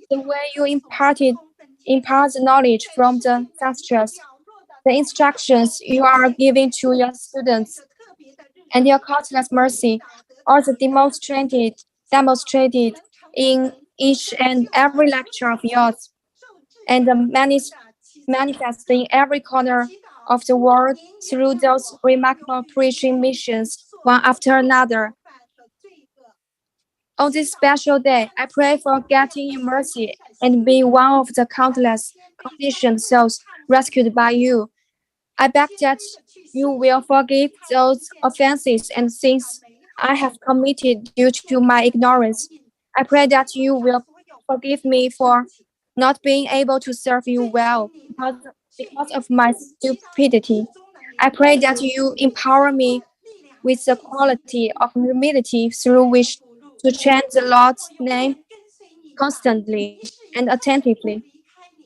H: The way you impart the knowledge from the sastras, the instructions you are giving to your students, and your countless mercy are demonstrated in each and every lecture of yours, and manifest in every corner of the world through those remarkable preaching missions, one after another. On this special day, I pray for getting your mercy and being one of the countless conditioned souls rescued by you. I beg that you will forgive those offenses and sins I have committed due to my ignorance. I pray that you will forgive me for not being able to serve you well because of my stupidity. I pray that you empower me with the quality of humility through which to chant the Lord's name constantly and attentively,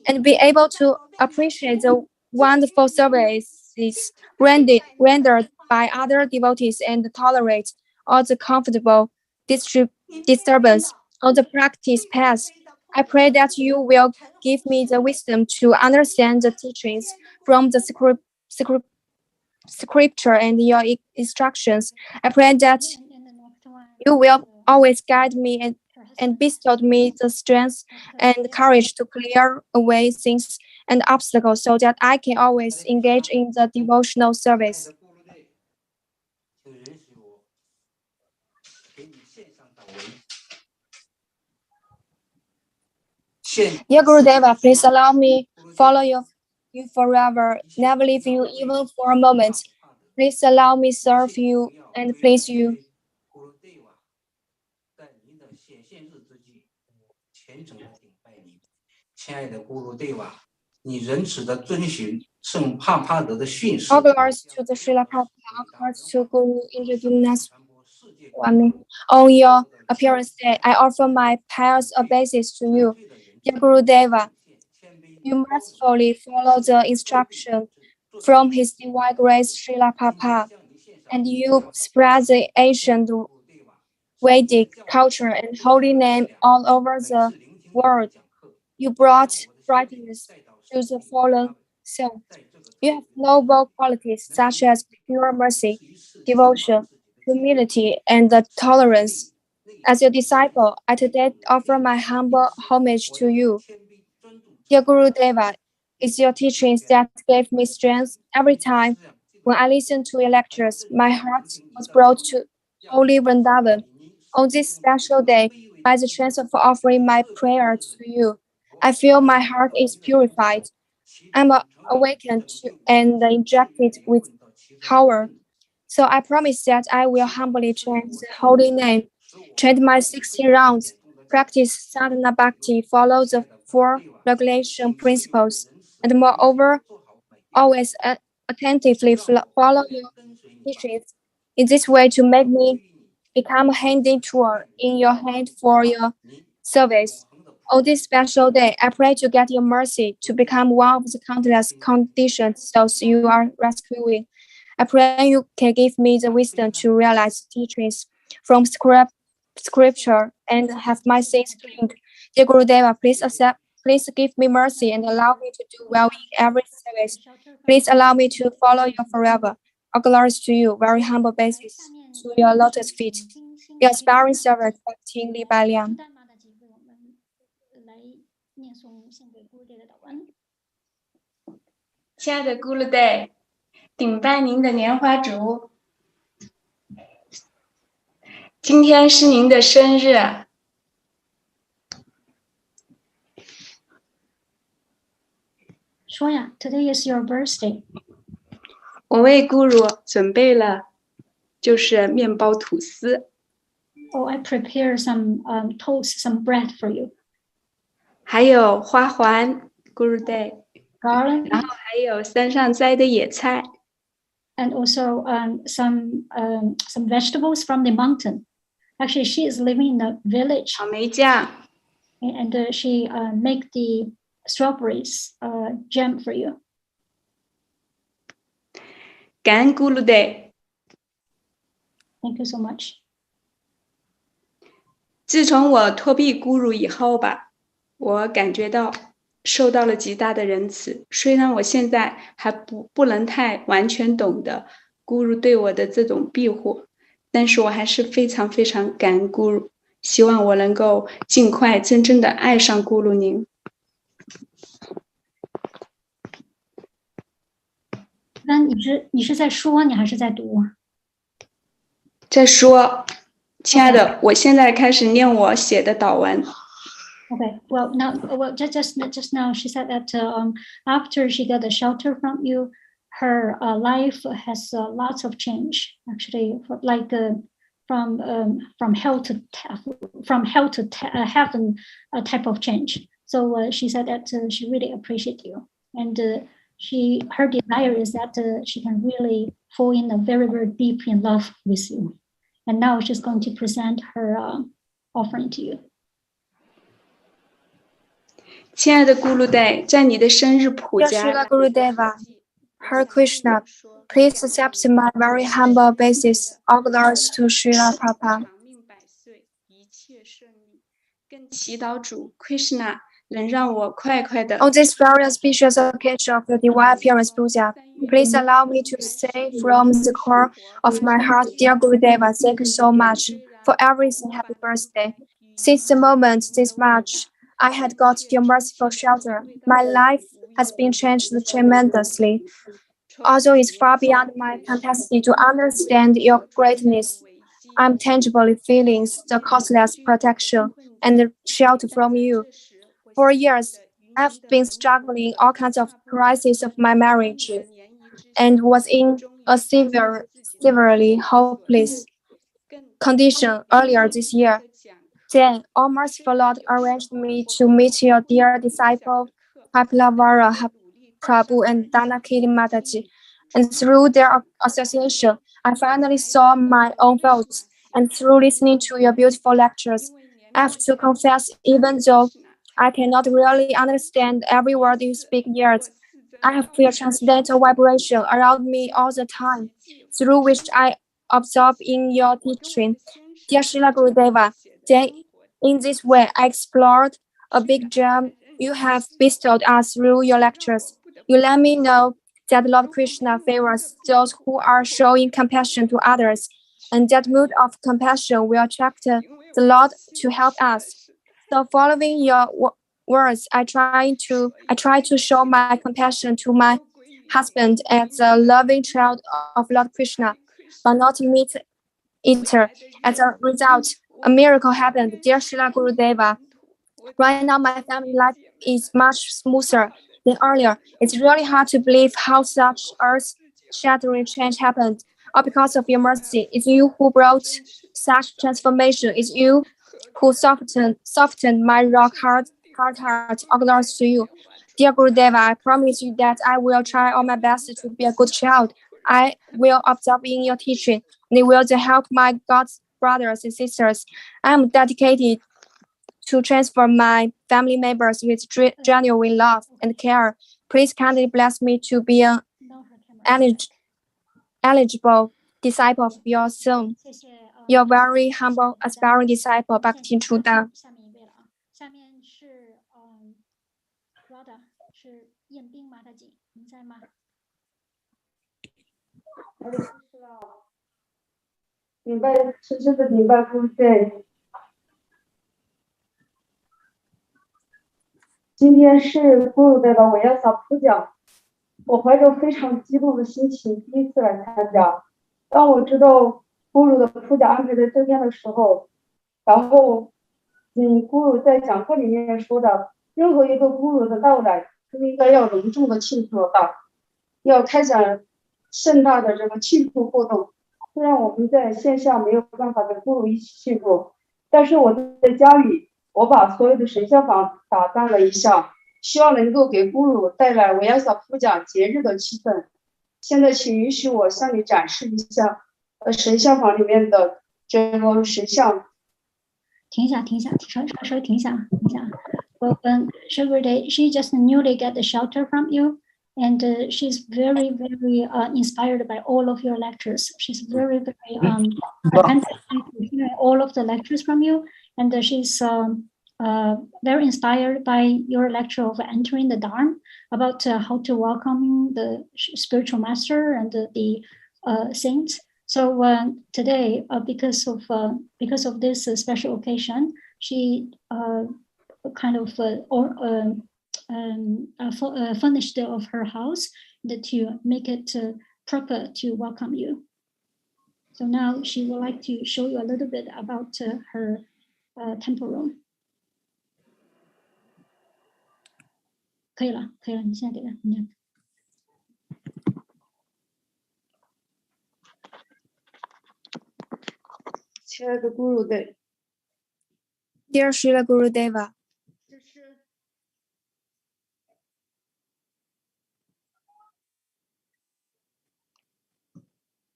H: and be able to appreciate the wonderful services rendered by other devotees and tolerate all the comfortable disturbance on the practice path. I pray that you will give me the wisdom to understand the teachings from the scripture and your instructions. I pray that you will always guide me and bestow me the strength and courage to clear away things and obstacles so that I can always engage in the devotional service. Dear Gurudeva, please allow me follow you forever, never leave you even for a moment. Please allow me serve you and please you. All glories to the Srila Prabhupada, all glories to Guru introducing on your appearance day, I offer my pious obeisance to you. Dear Gurudeva, you mercifully follow the instruction from His Divine Grace Srila Prabhupada, and you spread the ancient Vedic culture and holy name all over the world. You brought brightness to the fallen soul. You have noble qualities such as pure mercy, devotion, humility, and tolerance. As your disciple, I today offer my humble homage to you. Dear Guru Deva, it's your teachings that gave me strength every time. When I listened to your lectures, my heart was brought to Holy Vrindavan. On this special day, by the chance of offering my prayer to you, I feel my heart is purified. I'm awakened and injected with power. So I promise that I will humbly chant the holy name, chant my 16 rounds, practice sadhana bhakti, follow the 4 regulation principles, and moreover, always attentively follow your teachings. In this way, to make me become a handy tool in your hand for your service. On this special day, I pray to get your mercy to become one of the countless conditioned souls you are rescuing. I pray you can give me the wisdom to realize teachings from scripture and have my sins cleaned. Dear Gurudeva, please give me mercy and allow me to do well in every service. Please allow me to follow you forever. All glories to you, very humble basis, to your lotus feet. Your aspiring servant, Bhakti Li Bai Liang.
L: 亲爱的 Guru Day， 顶拜您的莲花烛。今天是您的生日，
B: 说呀 ，Today is your birthday。
L: 我为 Guru 准备了就是面包吐司。
B: Oh, I prepare some toast, some bread for you.
L: 还有花环 ，Guru Day。Garland. 然后还有山上摘的野菜。
B: And also some vegetables from the mountain. Actually, she is living in a village.
L: 草莓酱。
B: And she make the strawberries jam for you.
L: 感恩 Guru Day。
B: Thank you so much.
L: 自从我脱避 Guru 以后吧，我感觉到受到了极大的仁慈。虽然我现在还不能太完全懂得 Guru 对我的这种庇护，但是我还是非常非常感恩 Guru， 希望我能够尽快真正的爱上 Guru 您。
B: 那你是在说，你还是在读？
L: 在说，亲爱的，我现在开始念我写的祷文。
B: Okay. Well, just now she said that after she got the shelter from you, her life has lots of change. Actually, from hell to heaven type of change. So she said that she really appreciates you, and her desire is that she can really fall in a very, very deep in love with you. And now she's going to present her offering to you.
L: 亲爱的 Guru Day， 在你的生日普加。
H: Srila Gurudeva, Hare Krishna, please accept my very humble basis. All glories to Srila Prabhupada.
L: 更祈祷主 Krishna 能让我快快的。
H: On this very auspicious occasion of the divine appearance puja, please allow me to say from the core of my heart, dear Gurudeva, thank you so much for everything. Happy birthday. Since the moment this March, I had got your merciful shelter. My life has been changed tremendously. Although it's far beyond my capacity to understand your greatness, I'm tangibly feeling the costless protection and shelter from you. For years, I've been struggling all kinds of crises of my marriage and was in a severely hopeless condition earlier this year. Then, O merciful Lord arranged me to meet your dear disciple, Kaplavara Prabhu and Danakili Mataji, and through their association, I finally saw my own faults, and through listening to your beautiful lectures, I have to confess, even though I cannot really understand every word you speak yet, I have felt transcendental vibration around me all the time, through which I absorb in your teaching. Dear Srila Gurudeva, then in this way, I explored a big gem you have bestowed us through your lectures. You let me know that Lord Krishna favors those who are showing compassion to others, and that mood of compassion will attract the Lord to help us. So, following your words, I try to show my compassion to my husband as a loving child of Lord Krishna, but not meet eater. As a result, a miracle happened, dear Srila Gurudeva. Right now, my family life is much smoother than earlier. It's really hard to believe how such earth-shattering change happened. All because of your mercy. It's you who brought such transformation. It's you who softened my rock hard heart. All glories to you. Dear Gurudeva, I promise you that I will try all my best to be a good child. I will absorb in your teaching, and it will help my brothers and sisters. I am dedicated to transform my family members with genuine love and care. Please kindly bless me to be an eligible disciple of your son. Your very humble, aspiring disciple, Bhakti Chuda.
B: 下面是Rhoda 是验兵马大姐，您在吗？
M: 明白，深深的明白，对。今天是咕噜队的维亚萨普讲，我怀着非常激动的心情第一次来参加。当我知道咕噜的普讲安排在这天的时候，然后咕噜在讲课里面说的，任何一个咕噜的到来都应该要隆重的庆祝的，要开展盛大的这个庆祝活动。虽然我们在线下没有办法跟咕噜一起庆祝，但是我在家里。我把所有的神像房打扮了一下，希望能够给咕噜带来维亚萨普讲节日的气氛。现在，请允许我向你展示一下，神像房里面的这个神像。
B: 停一下，稍微停一下。Well, Sugar she just newly get the shelter from you, and she's very, very inspired by all of your lectures. She's very, very attentive to hearing all of the lectures from you. And she's very inspired by your lecture of entering the Dharma, about how to welcome the spiritual master and the saints. So today, because of this special occasion, she kind of furnished of her house to make it proper to welcome you. So now she would like to show you a little bit about her temple room. 可以了，你现在给他，你。
M: 亲爱的咕噜队
H: Dear Srila Gurudeva.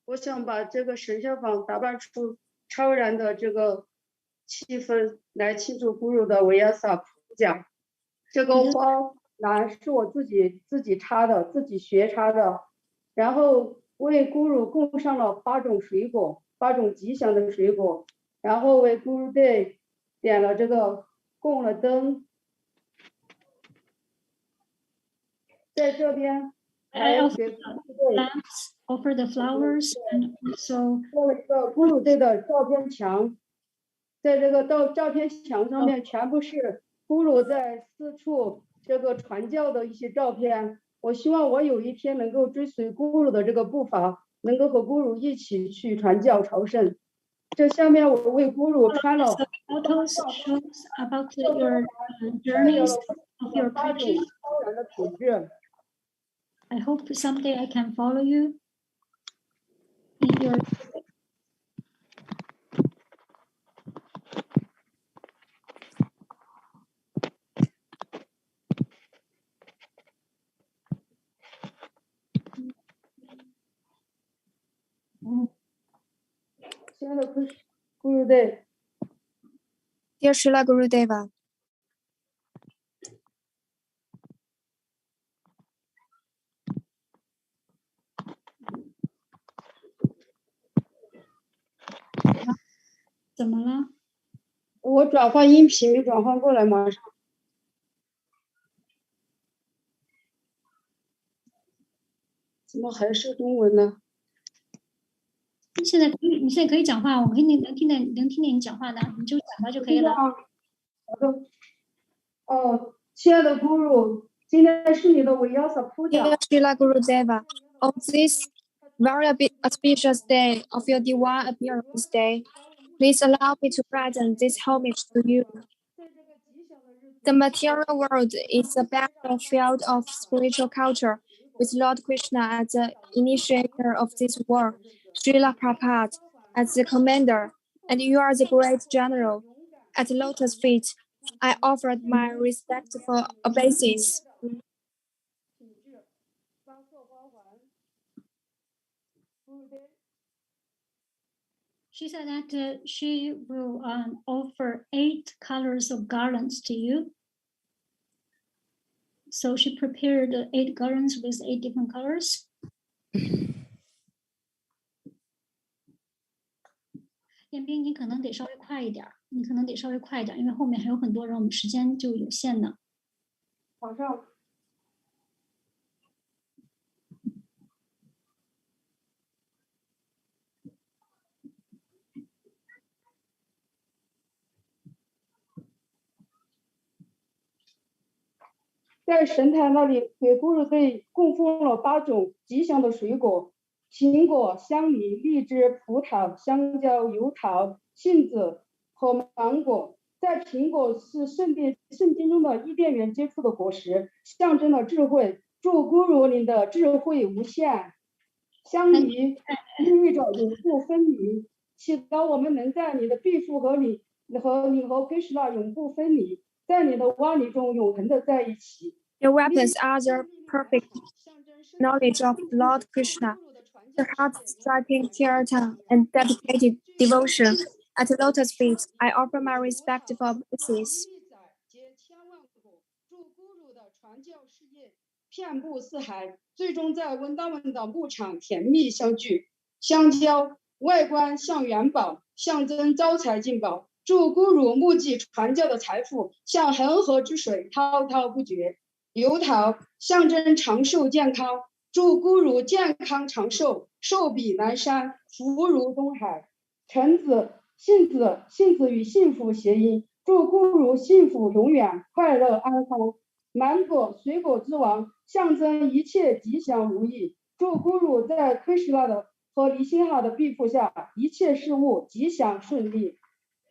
M: 我想把这个神像坊打扮出超然的这个气氛来庆祝咕噜的维亚萨普讲。这个花篮是我自己插的，自己学插的，然后为咕噜供上了8种水果，8种吉祥的水果，然后为咕噜队点了这个供了灯，在这边还给咕噜队
B: offer the flowers and also
M: 做了一个咕噜队的照片墙，在这个照片墙上面全部是咕噜在四处这个传教的一些照片。我希望我有一天能够追随咕噜的这个步伐，能够和咕噜一起去传教朝圣。这下面我为咕噜穿了
B: photos shows about your journeys of your preaching.
M: 超然的品质。
B: I hope someday I can follow you in your.
M: 亲爱的咕噜队
H: Dear Srila Gurudeva.
B: 怎么了？
M: 我转换音频没转换过来，马上。怎么还是中文呢？
B: 你现在可以讲话，我们能听见你讲话的，你就讲话就可以了。
M: 好的。哦，亲爱的咕噜，今天是你的维亚萨普讲。
H: Dear Srila Gurudeva, on this very auspicious day of your divine appearance day, please allow me to present this homage to you. The material world is a battlefield of spiritual culture, with Lord Krishna as the initiator of this war, Srila Prabhupada as the commander, and you are the great general. At Lotus feet, I offered my respectful obeisance.
B: She said that she will offer 8 colors of garlands to you. So she prepared 8 garlands with 8 different colors. 彦斌，你可能得稍微快一点，因为后面还有很多人，我们时间就有限呢。
M: 往上。在神台那里，给咕噜队供奉了8种吉祥的水果：苹果、香梨、荔枝、葡萄、香蕉、油桃、杏子和芒果。在苹果是圣经中的伊甸园结出的果实，象征了智慧。祝咕噜您的智慧无限。香梨寓意着永不分离，祈祷我们能在你的庇护和你和Krishna 永不分离。在你的万里中永恒的在一起。
H: Your weapons are the perfect knowledge of Lord Krishna, the heart-striking kirtan and dedicated devotion. At lotus feet, I offer my respectful obeisances.
M: 祝咕噜的传教事业遍布四海，最终在温达文的牧场甜蜜相聚。香蕉外观像元宝，象征招财进宝。祝咕噜目击传教的财富像恒河之水滔滔不绝。油桃象征长寿健康，祝咕噜健康长寿，寿比南山，福如东海。橙子杏子与幸福谐音，祝咕噜幸福永远，快乐安康。芒果水果之王，象征一切吉祥如意，祝咕噜在Krishna的和离心哈的庇护下，一切事物吉祥顺利。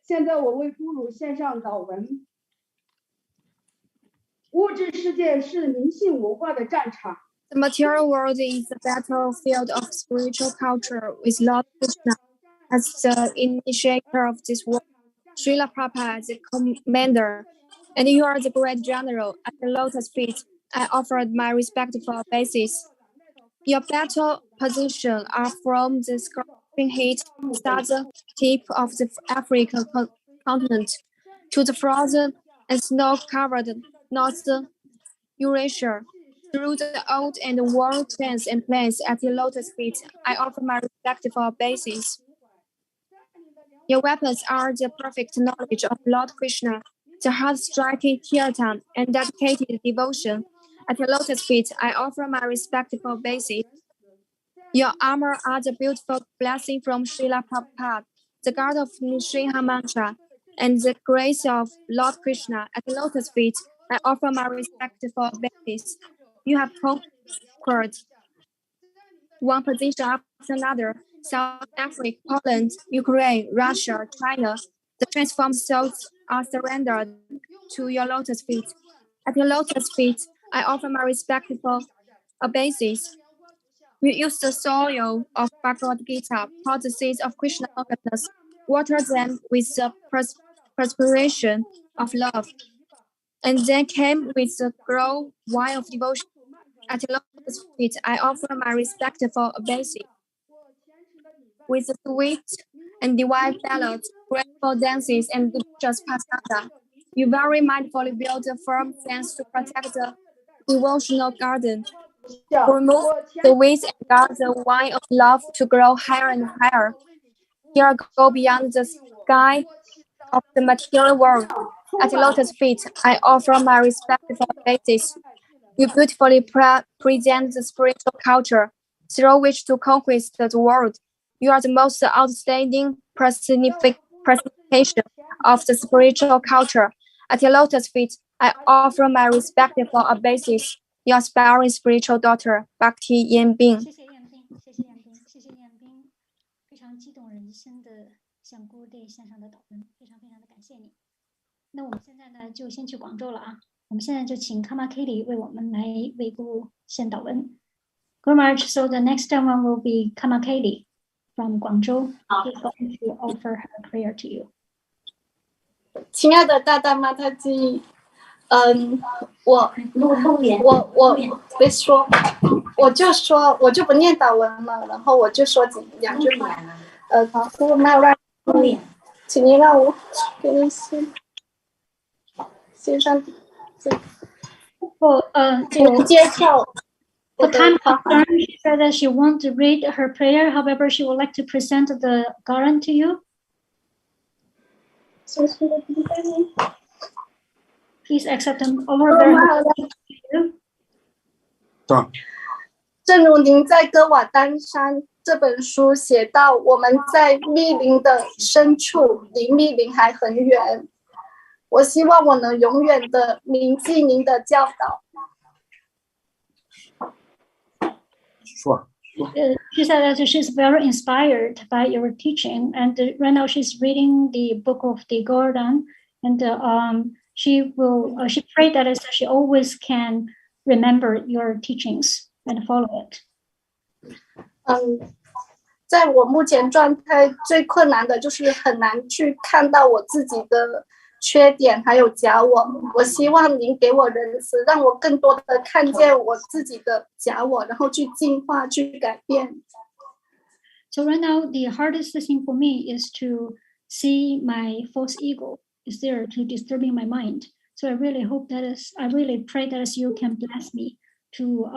M: 现在我为咕噜献上祷文。物质世界是灵性文化的战场。
H: The material world is the battlefield of spiritual culture, with Lord Krishna as the initiator of this war, Srila Prabhupada as the commander, and you are the great general. At the lotus feet, I offered my respectful obeisance. Your battle position are from the scorching heat southern tip of the African continent to the frozen and snow-covered northern Eurasia. Through the old and worn plains and plains at your lotus feet, I offer my respectful obeisance. Your weapons are the perfect knowledge of Lord Krishna, the heart-striking kirtan, and dedicated devotion. At your lotus feet, I offer my respectful obeisance. Your armor are the beautiful blessing from Srila Prabhupada, the god of Nisriha mantra, and the grace of Lord Krishna. At the lotus feet, I offer my respectful obeisance. You have conquered one position after another: South Africa, Poland, Ukraine, Russia, China. The transformed souls are surrendered to your lotus feet. At your lotus feet, I offer my respectful obeisance. You use the soil of Bhagavad Gita, pour the seeds of Krishna consciousness, water them with the perspiration of love, and then came with the glow wine of devotion. At your lotus feet, I offer my respectful obeisance. With the sweet and divine ballads, graceful dances, and delicious pastada, you very mindfully build a firm fence to protect the devotional garden. Remove the weeds and guard the wine of love to grow higher and higher. Here go beyond the sky of the material world. At the lotus feet, I offer my respectful obeisance. You beautifully present the spiritual culture through which to conquest the world. You are the most outstanding personification of the spiritual culture. At your lotus feet, I offer my respectful obeisance. Your aspiring spiritual daughter, Bhakti Yan Bing.
B: 谢谢彦斌，谢谢彦斌，谢谢彦斌，非常激动人心的向 Guru Day 献上的祷文，非常非常的感谢你。那我们现在呢，就先去广州了啊。我们现在就请 Kama Kitty 为我们来为 Guru 献祷文。Guru Maharaj, so the next one will be Kama Kitty from Guangzhou. She's going to offer her prayer to you.
N: 亲爱的大大妈他基，我别说，我就不念祷文了，然后我就说两句话。好，如果没有让你，请您让我给您先上这。请您接受。
B: For time concern, she said that she wants to read her prayer. However, she would like to present the Quran to you. Please accept them over there.
N: 正如您在《歌瓦丹山》这本书写到，我们在密林的深处，离密林还很远。我希望我能永远的铭记您的教导。
B: She said that she's very inspired by your teaching, and right now she's reading the book of the Quran, and she prayed that she always can remember your teachings and follow it.
N: 在我目前状态最困难的就是很难去看到我自己的缺点还有假我。我希望您给我仁慈，让我更多的看见我自己的假我，然后去进化去改变。
B: So right now the hardest thing for me is to see my false ego is there to disturbing my mind. So I really hope I really pray that you can bless me to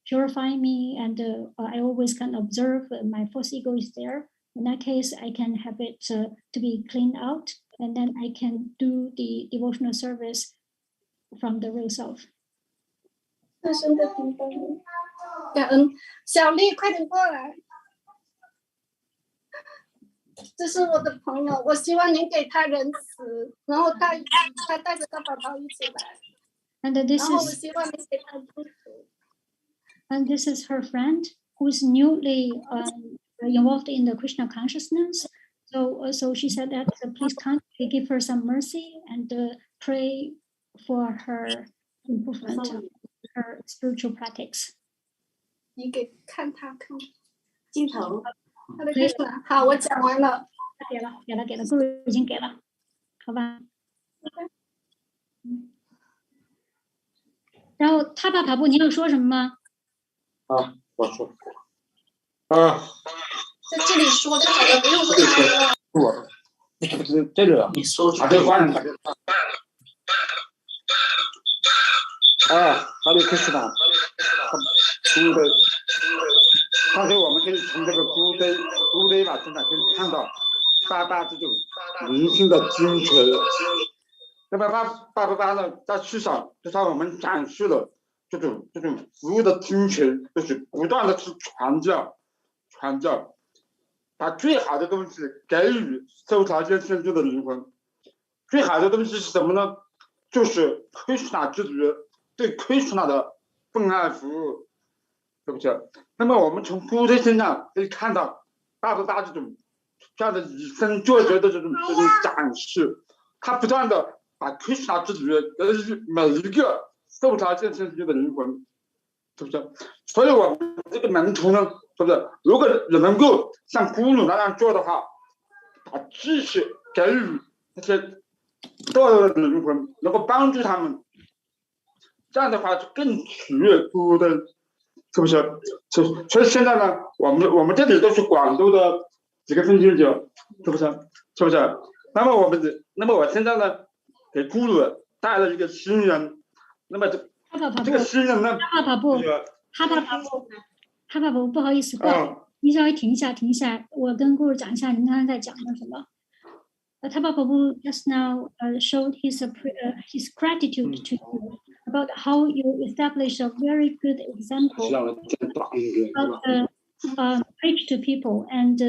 B: purify me, and I always can observe my false ego is there. In that case, I can have it to be cleaned out, and then I can do the devotional service from the real self.
N: 深深的听到你，感恩小丽，快点过来。这是我的朋友，我希望您给他仁慈，然后他带着他宝宝一起来。
B: And this
N: 然后我
B: is
N: 希望您给他祝福。
B: And this is her friend who is newly involved in the Krishna consciousness. So she said that please kindly give her some mercy and pray for her improvement, her spiritual practice.
N: 你给看他看镜头，他的看了。好，我讲完了。
B: 给了，顾已经给了，好吧。然后他爸布，你有说什么吗？
O: 我说，
N: 在这里说就好了，不用说了。
O: 不是这个，
F: 你说
O: 他这关他这哈利克斯纳，古代，但是我们可以从这个古代吧身上可以看到爸爸这种灵性的精髓。那么爸呢，在世上就向我们展示了这种服务的精髓，就是不断的去传教，把最好的东西给予受条件限制的灵魂。最好的东西是什么呢？就是 Krishna 之觉对 Krishna 的奉爱服务，对不对？那么我们从古代身上可以看到爸这样的以身作则的这种展示，他不断的把 Krishna 之觉给予每一个受条件限制的灵魂，是不是？所以我们这个门徒呢，是不是？如果你能够像咕噜那样做的话，把知识给予那些堕落的灵魂，能够帮助他们，这样的话就更取悦咕的，是不是？所以现在呢，我们这里都是广州的几个分经者，是不是？那么我现在呢，给咕噜带了一个新人，那么这个新人呢，
B: 哈巴布，不好意思，你稍微停一下，我跟顾讲一下您刚才在讲的什么。Taba Prabhu just now showed his gratitude to you about how you established a very good example of preach to people and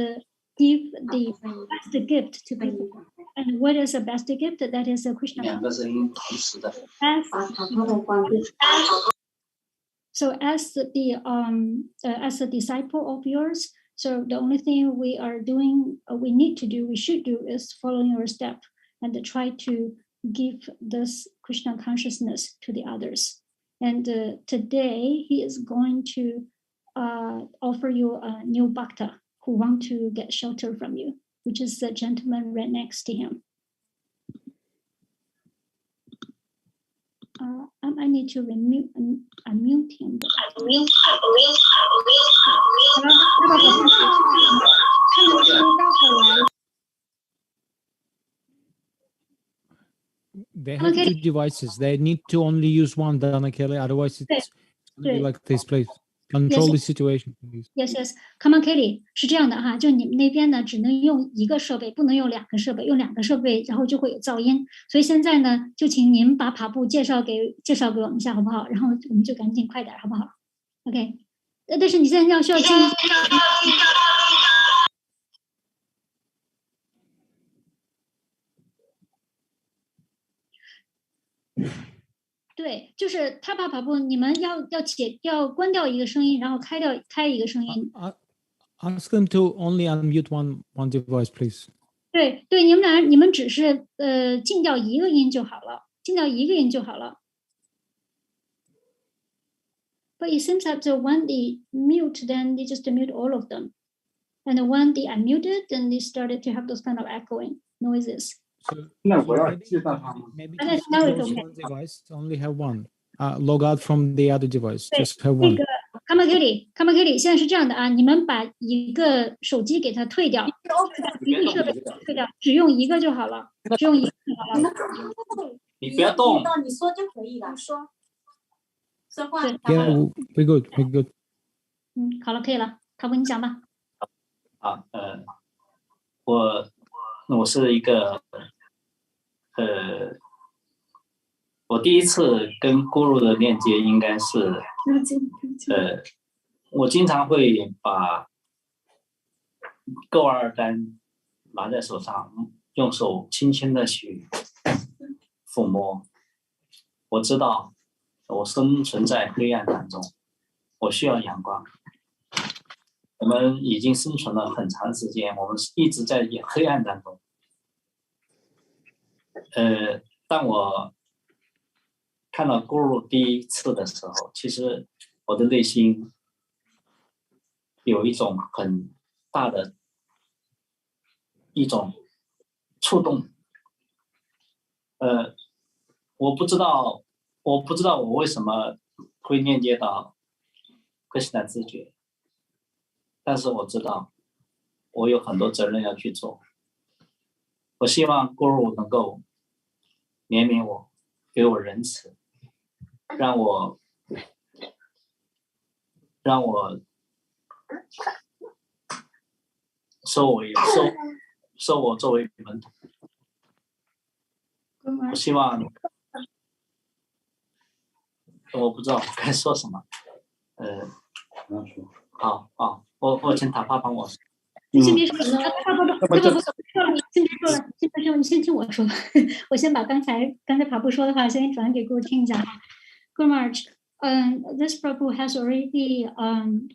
B: give the best gift to people. And what is the best gift? That is a Krishna. So as a disciple of yours, so the only thing we should do is following your step and try to give this Krishna consciousness to the others. And today he is going to offer you a new bhakta who want to get shelter from you, which is the gentleman right next to him. I need to unmute him.
A: They have two devices. They need to only use one, Dana Kelly. Otherwise, it's gonna be like this. Please control the situation, please.
B: Yes, yes. Come on, Kelly，是这样的哈，就你们那边呢，只能用一个设备，不能用2个设备，用2个设备，然后就会有噪音。所以现在呢，就请您把跑步介绍给我们一下，好不好？然后我们就赶紧快点，好不好 ？OK。但是你现在需要进。对，就是他跑步，你们要关掉一个声音，然后开一个声音。
A: Ask them to only unmute one device, please.
B: 对，你们只是禁掉一个音就好了，禁掉一个音就好了。But it seems that when they mute, then they just mute all of them, and when they unmuted, then they started to have those kind of echoing noises.
A: Maybe just close one device. Only have one. Log out from the other device. Just have one.
B: Come on, Kelly. 现在是这样的啊，你们把一个手机给它退掉，一个设备退掉，只用一个就好了，只用一个就好了。
F: 你不要动。
G: 你说就可以了。说话。
A: Yeah, we good.
B: 好了，可以了。陶博，你讲吧。
F: 我是一个我第一次跟 Guru 的链接应该是我经常会把购二单拿在手上，用手轻轻的去抚摸。我知道我生存在黑暗当中，我需要阳光。我们已经生存了很长时间，我们一直在黑暗当中。当我看到 Guru 第一次的时候，其实我的内心有一种很大的一种触动。我不知道我为什么会链接到Krishna知觉，但是我知道我有很多责任要去做。我希望 Guru 能够怜悯我，给我仁慈，让我收我作为门徒。我希望，我不知道该说什么。好，我请塔帕帮我。
B: 先别说，不，先别说了，你先听我说。我先把刚才跑步说的话先转给Guru听一下哈。Guru Maharaj, this Prabhu has already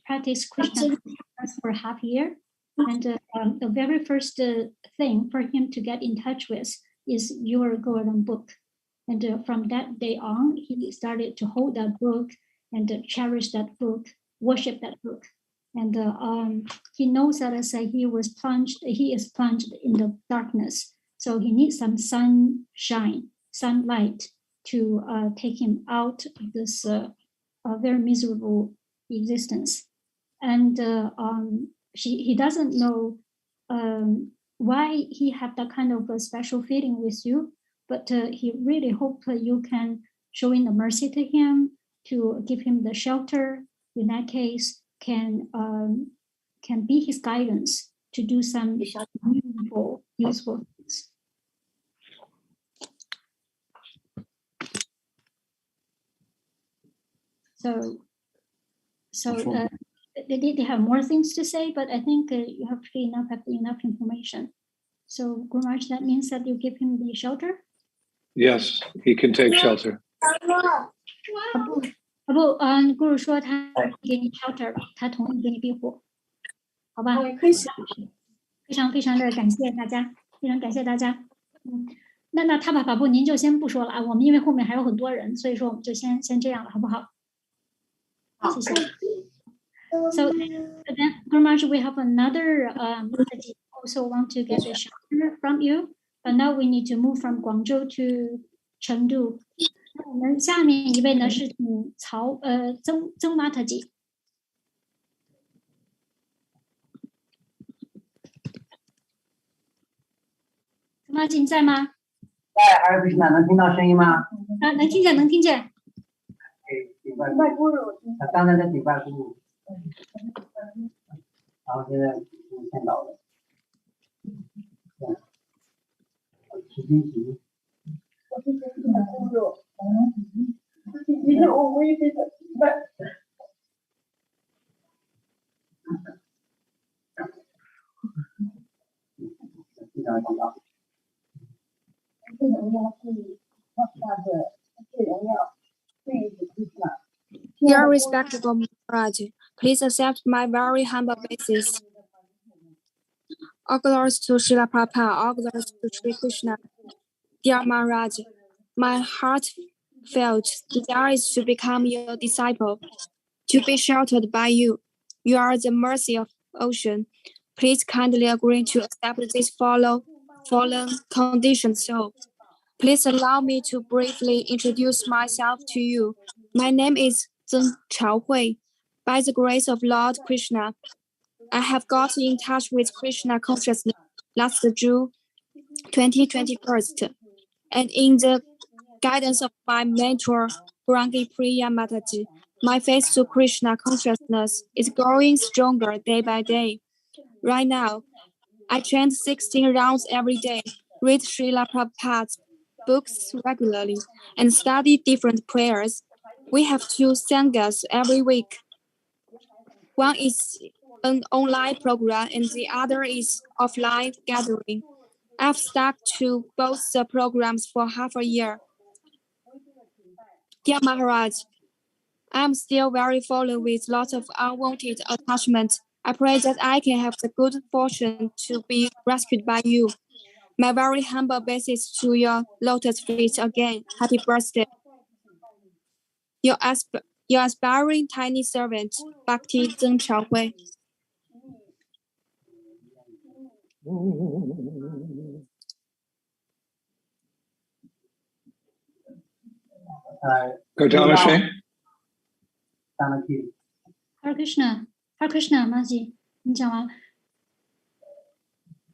B: practiced Krishna consciousness for half a year, and the very first thing for him to get in touch with is your golden book, and from that day on, he started to hold that book and cherish that book, worship that book. And he knows that as he is plunged in the darkness. So he needs some sunlight to take him out of this very miserable existence. And he doesn't know why he had that kind of a special feeling with you, but he really hopes you can show in the mercy to him, to give him the shelter. In that case, can be his guidance to do some meaningful, useful things. So they have more things to say, but I think you have enough information. So Guru Maharaj, that means that you give him the shelter?
D: Yes, he can take shelter.
B: 不，Guru 说他给你 shelter 了，他同意给你庇护，好吧？非常非常的感谢大家，非常感谢大家。那他跑步您就先不说了啊，我们因为后面还有很多人，所以说我们就先这样了，好不好？谢谢。So then, Guru Maharaj, we have another also want to get a shelter from you, but now we need to move from Guangzhou to Chengdu. 我们下面一位呢是请曾玛特吉。曾玛特吉你在吗？
P: Hare Krishna 能听到声音吗？
B: 能听见，能听见。
P: 顶拜咕噜，他刚才在顶拜咕噜，然后现在见到了，持经行。我是咕噜，你看我也非常明白。非常重要。最荣耀是他的最荣耀，最Krishna。
H: Dear respectable Maharaj, please accept my very humble basis. All glories to Srila Prabhupada, all glories to Sri Krishna. Dear Maharaj, my heartfelt desire is to become your disciple, to be sheltered by you. You are the mercy of ocean. Please kindly agree to accept this fallen condition soul. Please allow me to briefly introduce myself to you. My name is Zeng Chaohui. By the grace of Lord Krishna, I have got in touch with Krishna consciousness last June 2021, and in the guidance of my mentor, Brangi Priya Mataji, my faith to Krishna consciousness is growing stronger day by day. Right now, I chant 16 rounds every day, read Srila Prabhupada's books regularly, and study different prayers. We have 2 sanghas every week. One is an online program and the other is offline gathering. I've stuck to both the programs for half a year. Dear Maharaj, I'm still very fallen with lots of unwanted attachment. I pray that I can have the good fortune to be rescued by you. My very humble basis to your lotus feet again. Happy birthday. Your aspiring tiny servant, Bhakti Zeng Chaohui.
D: Gautamashri.
B: Hare Krishna, Hare Krishna, Maji, 你讲完了。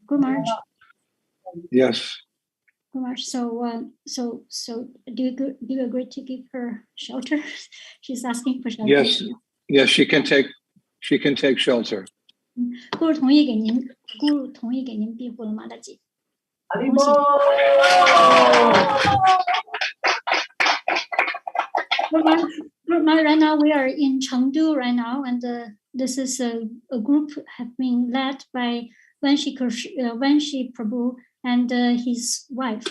B: Good March.
D: Yes.
B: Good March. So do you agree to give her shelter? She's asking for shelter.
D: Yes, she can take shelter.
B: 咕噜同意给您庇护了吗，大姐？恭喜。Right now we are in Chengdu right now, and this is a group have been led by Vanshi Prabhu and his wife.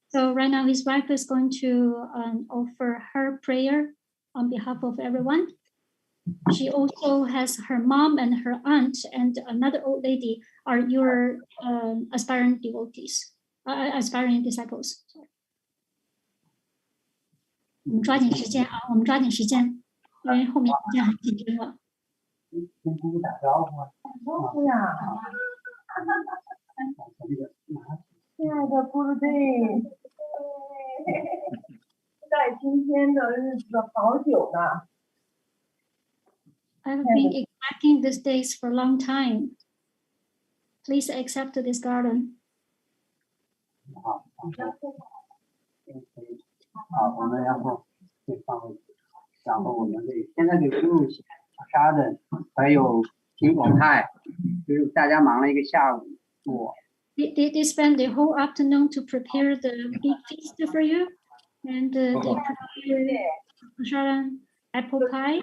B: So right now his wife is going to offer her prayer on behalf of everyone. She also has her mom and her aunt and another old lady are your aspiring devotees, aspiring disciples. 我们抓紧时间，因为后面时间很紧张了。
P: 跟姑姑打招呼啊！招呼呀！亲爱的咕噜队，在今天的日子好久呢。
B: I've been expecting these days for a long time. Please accept this garden.
P: 好，我们然后就放回去，然后我们现在给咕噜沙的，还有苹果派，就是大家忙了一个下午做。
B: They spend the whole afternoon to prepare the big feast for you, and they prepare apple pie.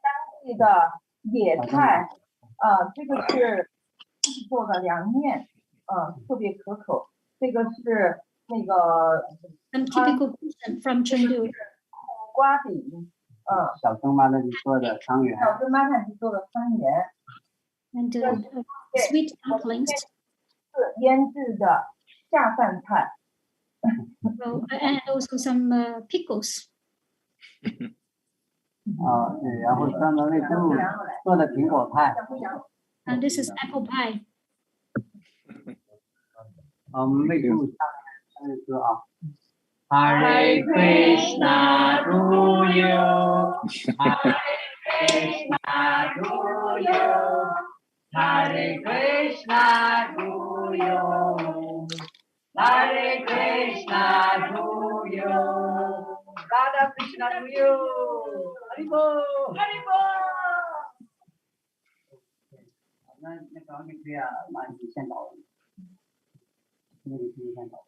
P: 当地的野菜，这个是做的凉面，特别可口。这个是那个
B: Some typical cuisine from Chengdu.
P: 苦瓜饼，小曾妈妈做的汤圆，小曾妈妈做的汤圆
B: ，and sweet dumplings.
P: 腌制的下饭菜。
B: And also some pickles.
P: 对，然后上到那猪做的苹果派。
B: And this is apple pie.
P: 我们为猪唱这歌啊。Hare Krishna to you, Hare Krishna to you, Hare Krishna to you,
Q: Hare Krishna to you. Radha Krishna to you. Haribo. Haribo. 那个你可以啊，那你先导，那个可以先导。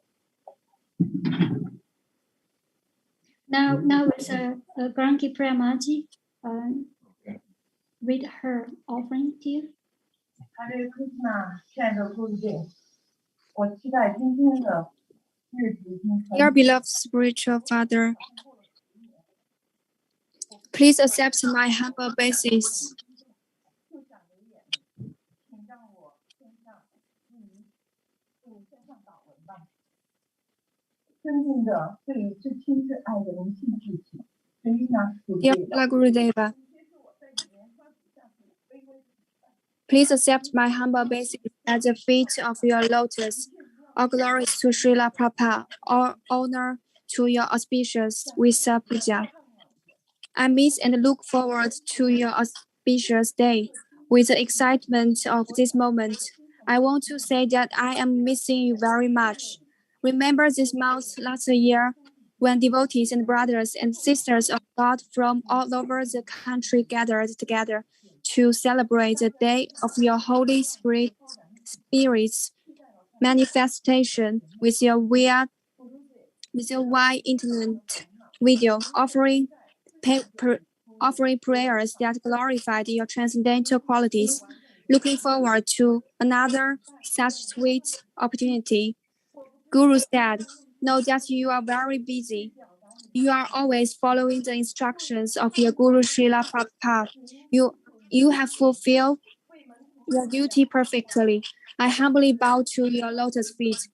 B: Now it's Granki Premaji read her offering to you.
Q: Hare Krishna， 亲爱的姑姐，我期待今天的日子已经
H: Dear beloved spiritual father, please accept my humble obeisance. Dear Gurudeva, please accept my humble obeisance at the feet of your lotus. All glories to Srila Prabhupada, all honor to your auspicious Visa Puja. I miss and look forward to your auspicious day. With the excitement of this moment, I want to say that I am missing you very much. Remember this month last year, when devotees and brothers and sisters of God from all over the country gathered together to celebrate the day of your Holy Spirit's manifestation with your wide internet video offering prayers that glorified your transcendental qualities. Looking forward to another such sweet opportunity. Guru said, know that you are very busy. You are always following the instructions of your Guru Srila Prabhupada. You have fulfilled your duty perfectly. I humbly bow to your lotus feet.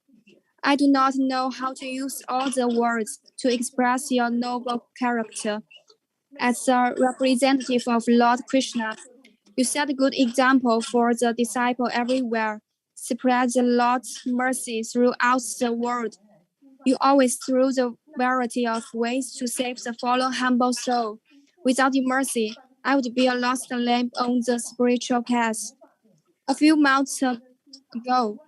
H: I do not know how to use all the words to express your noble character. As a representative of Lord Krishna, you set a good example for the disciple everywhere. Spread the Lord's mercy throughout the world. You always through the variety of ways to save the fallen humble soul. Without your mercy, I would be a lost lamb on the spiritual path. A few months ago,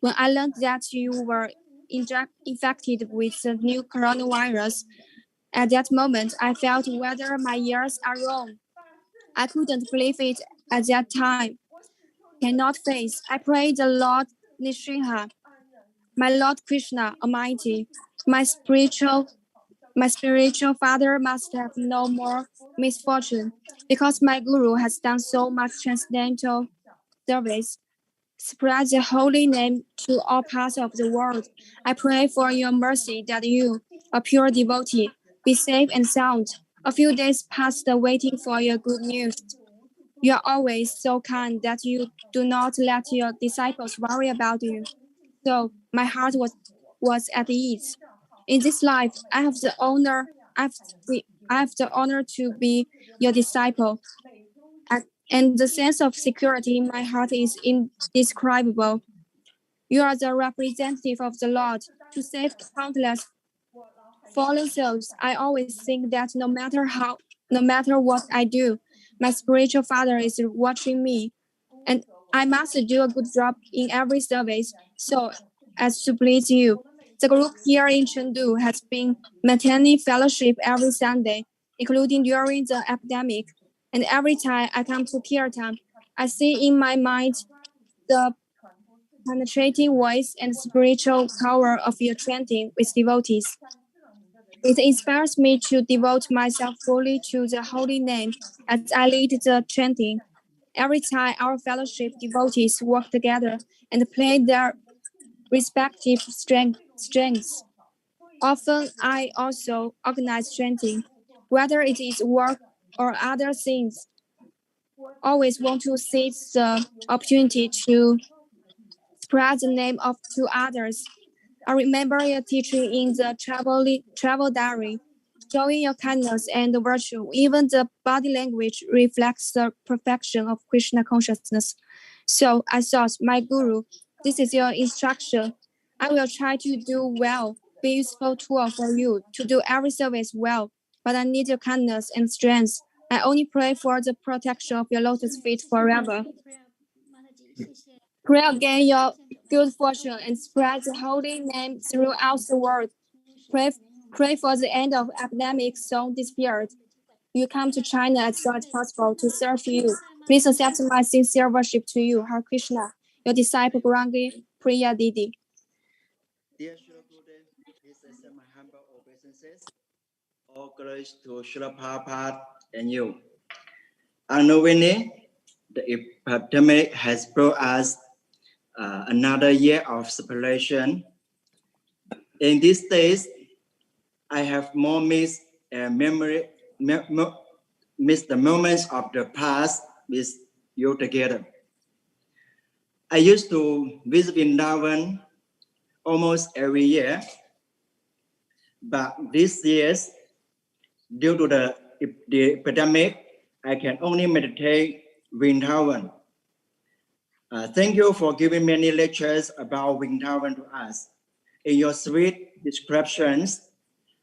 H: when I learned that you were infected with the new coronavirus, at that moment, I felt whether my ears are wrong. I couldn't believe it at that time. Cannot face. I pray the Lord Nrsimha, my Lord Krishna Almighty, my spiritual father must have no more misfortune, because my Guru has done so much transcendental service. Spread the holy name to all parts of the world. I pray for your mercy that you, a pure devotee, be safe and sound. A few days passed waiting for your good news. You are always so kind that you do not let your disciples worry about you. So my heart was at ease. In this life, I have the honor to be your disciple. And the sense of security in my heart is indescribable. You are the representative of the Lord to save countless fallen souls. I always think that no matter what I do, my spiritual father is watching me, and I must do a good job in every service so as to please you. The group here in Chengdu has been maintaining fellowship every Sunday, including during the epidemic. And every time I come to Kirtan, I see in my mind the penetrating voice and spiritual power of your chanting with devotees. It inspires me to devote myself fully to the holy name as I lead the chanting. Every time our fellowship devotees work together and play their respective strengths. Often I also organize chanting, whether it is work or other things. Always want to seize the opportunity to spread the name to others. I remember your teaching in the travel diary, showing your kindness and virtue. Even the body language reflects the perfection of Krishna consciousness. So I thought, my Guru, this is your instruction. I will try to do well, be useful tool for you, to do every service well. But I need your kindness and strength. I only pray for the protection of your lotus feet forever. Pray again your good fortune and spread the holy name throughout the world. Pray for the end of epidemic soon disappeared. You come to China as soon as possible to serve you. Please accept my sincere worship to you, Hare Krishna. Your disciple Gurangi Priya Didi.
R: Dear Srila Gurudev, please accept my humble obeisances. All glories to Srila Prabhupada and you. Unknowingly, the epidemic has brought us another year of separation. In these days, I have more missed the moments of the past with you together. I used to visit Vrindavan almost every year, but these years, due to the epidemic, I can only meditate Vrindavan. Thank you for giving many lectures about Vrindavan to us. In your sweet descriptions,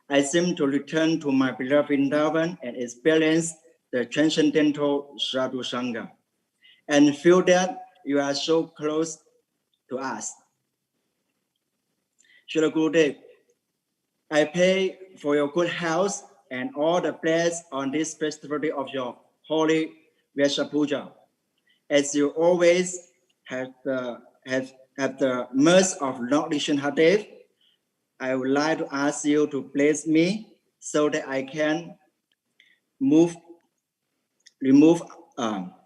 R: I seem to return to my beloved Vrindavan and experience the transcendental Sadhu Sangha, and feel that you are so close to us. Srila Gurudev, I pray for your good health and all the blessings on this festival of your holy Vyasa Puja. As you always have the mercy of Lord Nishinhadev, I would like to ask you to bless me so that I can remove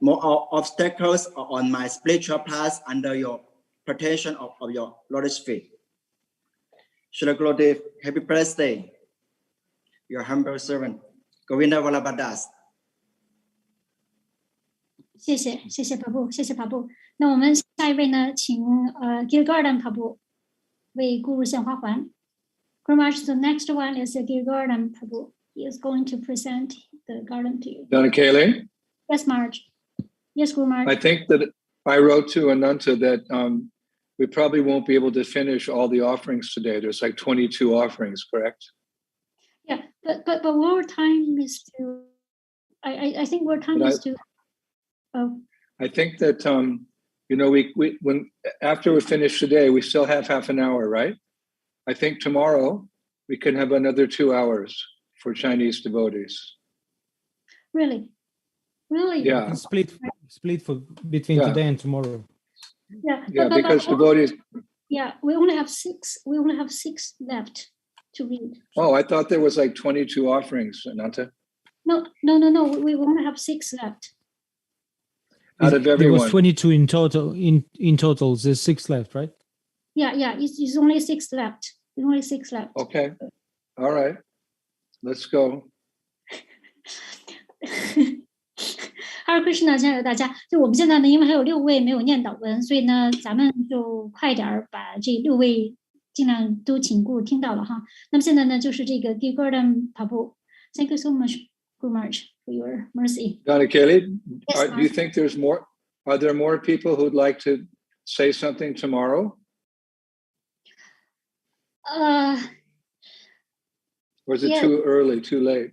R: more obstacles on my spiritual path under your protection of your Lotus feet. Srila Gurudev, happy birthday. Your humble servant, Govinda Vallabhadas.
B: 谢谢帕布，谢谢帕布。那我们下一位呢，请Girgardan 帕布为顾入献花环。Guru Maharaj, the next one is Girgardan Prabhu. He is going to present the garland to you.
D: Donna Kaylee?
B: Yes, Maharaj. Yes, Guru Maharaj.
D: I think that I wrote to Ananta that we probably won't be able to finish all the offerings today. There's like 22 offerings, correct?
B: Yeah, but our time is to. I think our time is to.
D: I think that we when after we finish today, we still have half an hour, right? I think tomorrow we can have another 2 hours for Chinese devotees.
B: Really?
D: Yeah.
A: Split for between today and tomorrow.
B: Yeah,
D: because devotees.
B: Yeah, we only have 6. We only have 6 left to read.
D: Oh, I thought there was like 22 offerings, Ananta.
B: No. We only have 6 left.
D: Out of everyone.
A: There was 22 in total. In total, there's 6 left, right?
B: Yeah. It's only 6 left. There's only 6 left.
D: Okay. All right. Let's go.
B: Hare Krishna，亲爱的大家，就我们现在呢，因为还有6位没有念祷文，所以呢，咱们就快点把这6位尽量都请顾听到了哈。那么现在呢，就是这个 Girgardan Prabhu. Thank you so much, Guru Maharaj, for your mercy.
D: Donna Kelly,
B: Yes,
D: do you think there's more? Are there more people who'd like to say something tomorrow? Or is it too early, too late?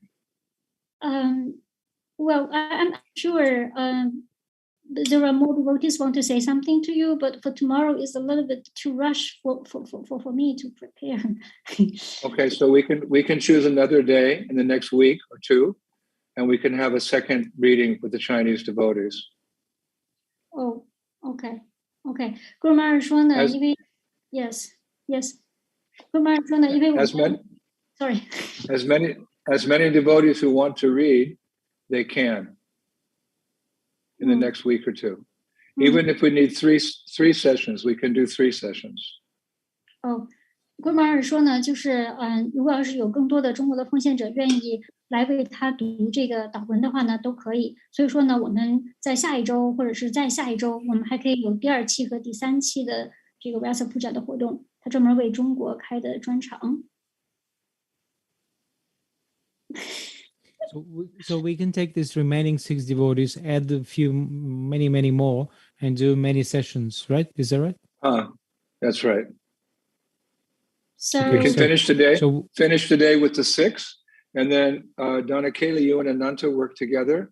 B: Well, I'm sure there are more devotees want to say something to you, but for tomorrow is a little bit too rush for me to prepare.
D: Okay, so we can choose another day in the next week or 2, and we can have a second reading with the Chinese devotees.
B: Oh, okay. Guru Maharaj 说呢，因为 yes. Guru Maharaj 说呢，因为我们 sorry.
D: As many devotees who want to read, they can in the next week or 2. Even if we need three sessions, we can do 3 sessions.
B: Oh, Guru Maharaj 说呢，就是如果要是有更多的中国的奉献者愿意来为他读这个祷文的话呢，都可以。所以说呢，我们在下一周或者是在下一周，我们还可以有第2期和第3期的这个 Vyasa Puja 的活动，他专门为中国开的专场。
A: So we can take this remaining 6 devotees, add many more, and do many sessions, right? Is that right?
D: That's right.
B: So
D: we can finish today with the 6, and then Donna Kaylee, you and Ananta work together,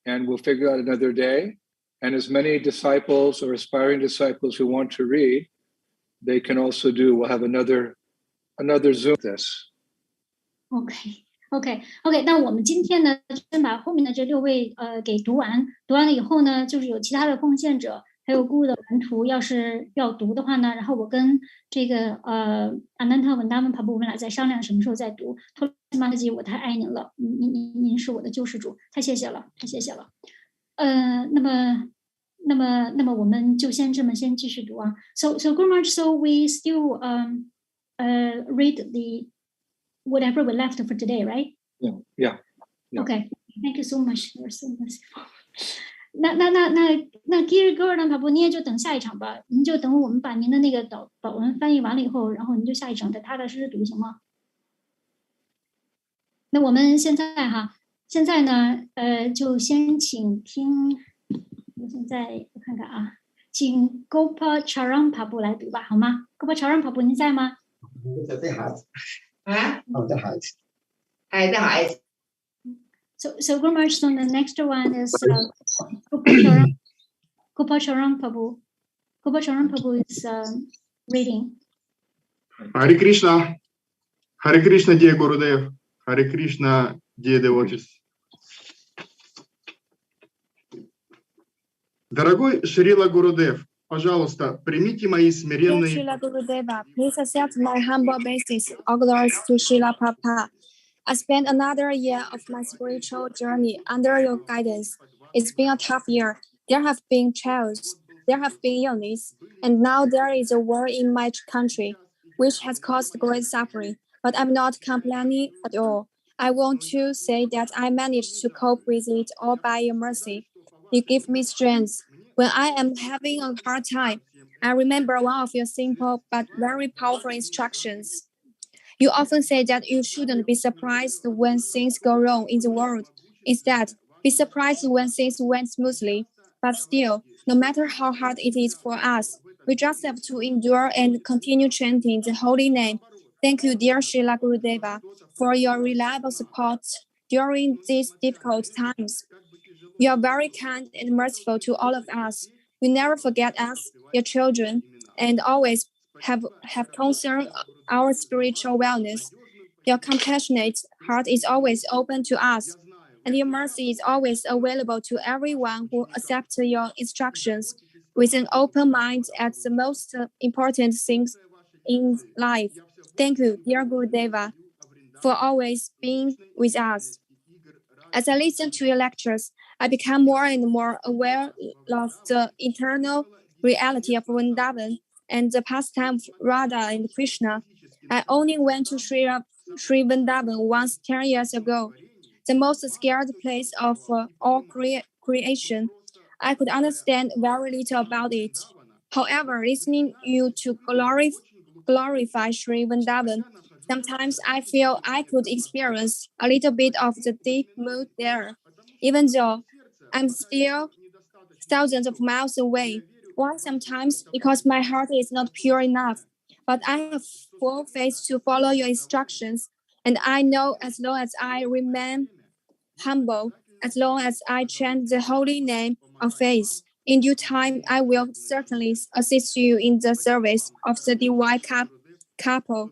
D: and we'll figure out another day. And as many disciples or aspiring disciples who want to read, they can also do. We'll have another Zoom this.
B: OK，那我们今天呢，先把后面的这6位给读完，读完了以后呢，就是有其他的奉献者，还有Guru的门徒，要是要读的话呢，然后我跟这个Ananta Vandavan Prabhu 我们俩再商量什么时候再读。托拉斯玛特吉，我太爱您了，您是我的救世主，太谢谢了，太谢谢了。那么我们就先继续读啊。So Guru Maharaj, so we still read the whatever we left for today, right?
D: Yeah.
B: Okay. Thank you so much. You're so merciful. 那 Giri Gordon 帕布，你也就等下一场吧，您就等我们把您的那个导文翻译完了以后，然后您就下一场再踏踏实实读，行吗？那我们现在呢，就先请听，我现在我看看啊，请 Gopa Charan 帕布来读吧，好吗 ？Gopa Charan 帕布，您在吗？
S: 在孩子。在孩子。在孩子。
B: So Guru Maharaj, so the next one is Gopa Charan Prabhu. Gopa Charan Prabhu is reading.
T: Hare Krishna, dear Gurudev. Hare Krishna, dear devotees. Дорогой Шрила Гурудев, пожалуйста, примите мои смиренные...
H: Srila Gurudeva, please accept my humble obeisance. All glories to Srila Prabhupada. I spent another year of my spiritual journey under your guidance. It's been a tough year. There have been trials, there have been illness, and now there is a war in my country, which has caused great suffering. But I'm not complaining at all. I want to say that I managed to cope with it all by your mercy. You give me strength. When I am having a hard time, I remember one of your simple but very powerful instructions. You often say that you shouldn't be surprised when things go wrong in the world. Instead, be surprised when things went smoothly. But still, no matter how hard it is for us, we just have to endure and continue chanting the holy name. Thank you, dear Srila Gurudeva, for your reliable support during these difficult times. You are very kind and merciful to all of us. You never forget us, your children, and always have concern our spiritual wellness. Your compassionate heart is always open to us, and your mercy is always available to everyone who accepts your instructions with an open mind at the most important things in life. Thank you, dear Gurudeva, for always being with us. As I listen to your lectures, I become more and more aware of the eternal reality of Vrindavan and the pastime of Radha and Krishna. I only went to Sri Vrindavan once 10 years ago, the most scared place of all creation. I could understand very little about it. However, listening you to glorify Sri Vrindavan, sometimes I feel I could experience a little bit of the deep mood there, even though I'm still thousands of miles away. Why sometimes? Because my heart is not pure enough. But I have full faith to follow your instructions, and I know as long as I remain humble, as long as I chant the holy name of faith, in due time I will certainly assist you in the service of the divine couple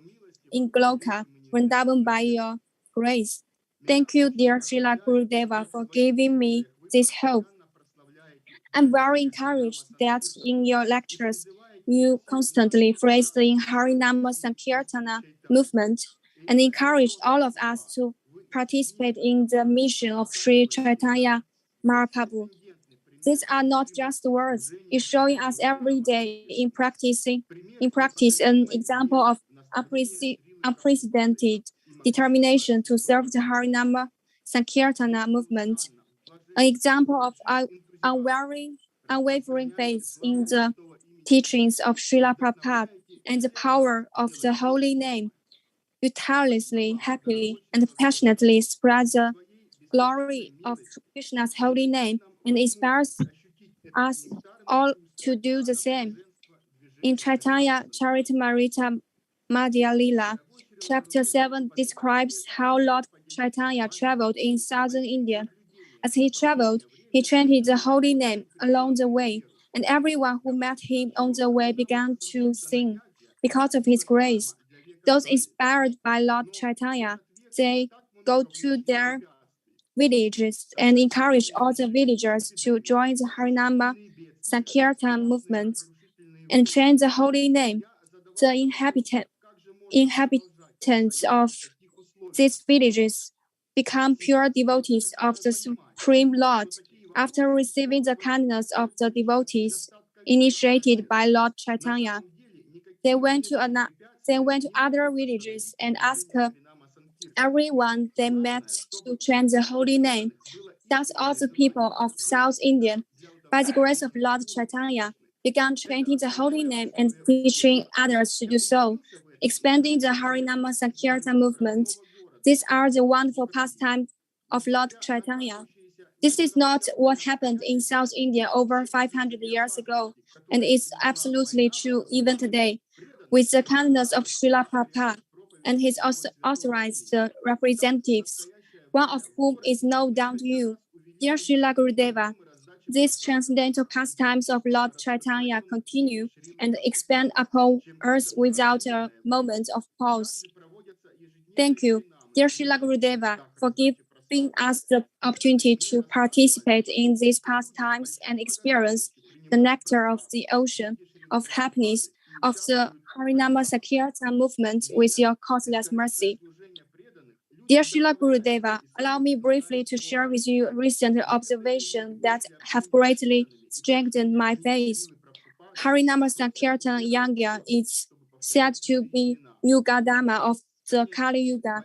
H: in Gloka, Vrindavan by your grace. Thank you, dear Srila Gurudeva, for giving me this hope. I'm very encouraged that in your lectures, you constantly phrase the Harinama Sankirtana movement and encourage all of us to participate in the mission of Sri Chaitanya Mahaprabhu. These are not just words. It's showing us every day in practice an example of unprecedented determination to serve the Harinama Sankirtana movement. An example of unwavering faith in the teachings of Srila Prabhupada and the power of the holy name. You tirelessly, happily, and passionately spread the glory of Krishna's holy name and inspires us all to do the same. In Chaitanya Charitamrita Madhya Lila, Chapter 7 describes how Lord Chaitanya traveled in southern India. As he traveled, he chanted the holy name along the way, and everyone who met him on the way began to sing. because of his grace. Those inspired by Lord Chaitanya, they go to their villages and encourage all the villagers to join the Harinama Sankirtan movement and chant the holy name. The inhabitants of these villages become pure devotees of the Supreme Lord after receiving the kindness of the devotees initiated by Lord Chaitanya. They went to other villages and asked everyone they met to chant the holy name. Thus, all the people of South India, by the grace of Lord Chaitanya, began chanting the holy name and teaching others to do so, expanding the Harinama Sankirtan movement. These are the wonderful pastimes of Lord Chaitanya. This is not what happened in South India over 500 years ago, and it's absolutely true even today. With the kindness of Srila Prabhupada and his authorized representatives, one of whom is no doubt you, dear Srila Gurudeva, these transcendental pastimes of Lord Chaitanya continue and expand upon earth without a moment of pause. Thank you, dear Srila Gurudeva, for giving us the opportunity to participate in these pastimes and experience the nectar of the ocean of happiness of the Harinama Sankirtan movement with your causeless mercy. Dear Srila Gurudeva, allow me briefly to share with you recent observations that have greatly strengthened my faith. Harinama Sankirtan Yagya is said to be Yuga Dharma of the Kali Yuga,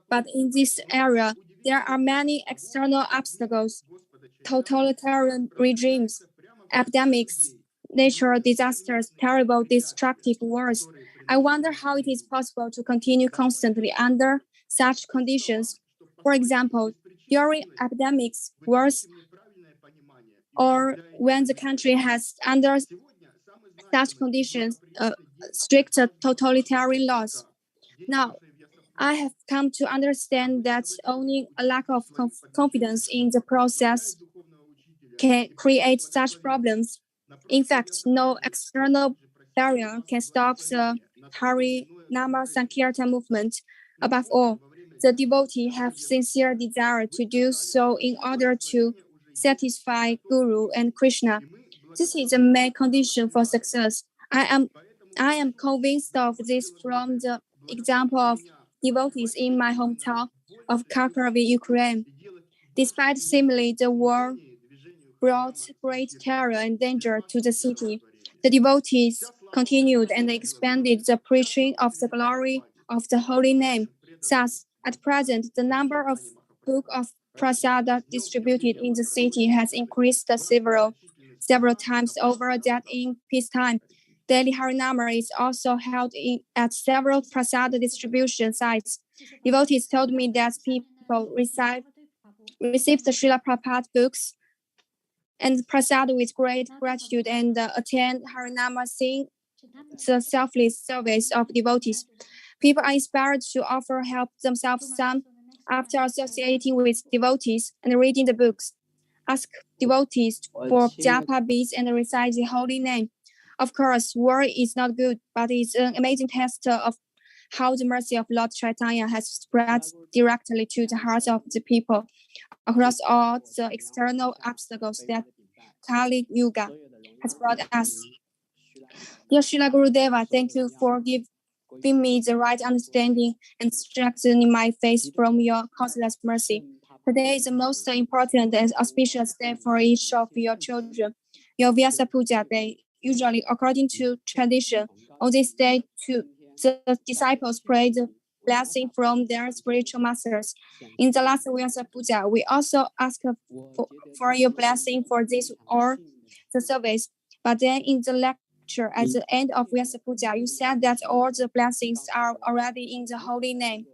H: but in this area, there are many external obstacles, totalitarian regimes, epidemics, natural disasters, terrible destructive wars. I wonder how it is possible to continue constantly under such conditions. For example, during epidemics, wars, or when the country has under such conditions strict totalitarian laws. Now, I have come to understand that only a lack of confidence in the process can create such problems. In fact, no external barrier can stop the Harinama Sankirtan movement. Above all, the devotee have sincere desire to do so in order to satisfy Guru and Krishna. This is the main condition for success. I am convinced of this from the example of devotees in my hometown of Kharkiv, Ukraine. Despite seemingly the war brought great terror and danger to the city, the devotees continued and expanded the preaching of the glory of the holy name. Thus, at present, the number of books of prasada distributed in the city has increased several times over that in peacetime. Daily Harinama is also held at several prasada distribution sites. Devotees told me that people receive the Srila Prabhupada books and prasad with great gratitude and attend Harinama seeing the selfless service of devotees. People are inspired to offer help themselves some after associating with devotees and reading the books. Ask devotees for japa beads and recite the holy name. Of course, word is not good, but it's an amazing test of how the mercy of Lord Chaitanya has spread directly to the hearts of the people across all the external obstacles that Kali Yuga has brought us. Dear Srila Gurudeva, thank you for giving me the right understanding and strengthening my faith from your causeless mercy. Today is the most important and auspicious day for each of your children. Your Vyasa Puja Day. Usually, according to tradition, on this day, the disciples pray the blessing from their spiritual masters. In the last Vyasa Puja, we also ask for your blessing for this or the service. But then in the lecture at the end of Vyasa Puja, you said that all the blessings are already in the holy name.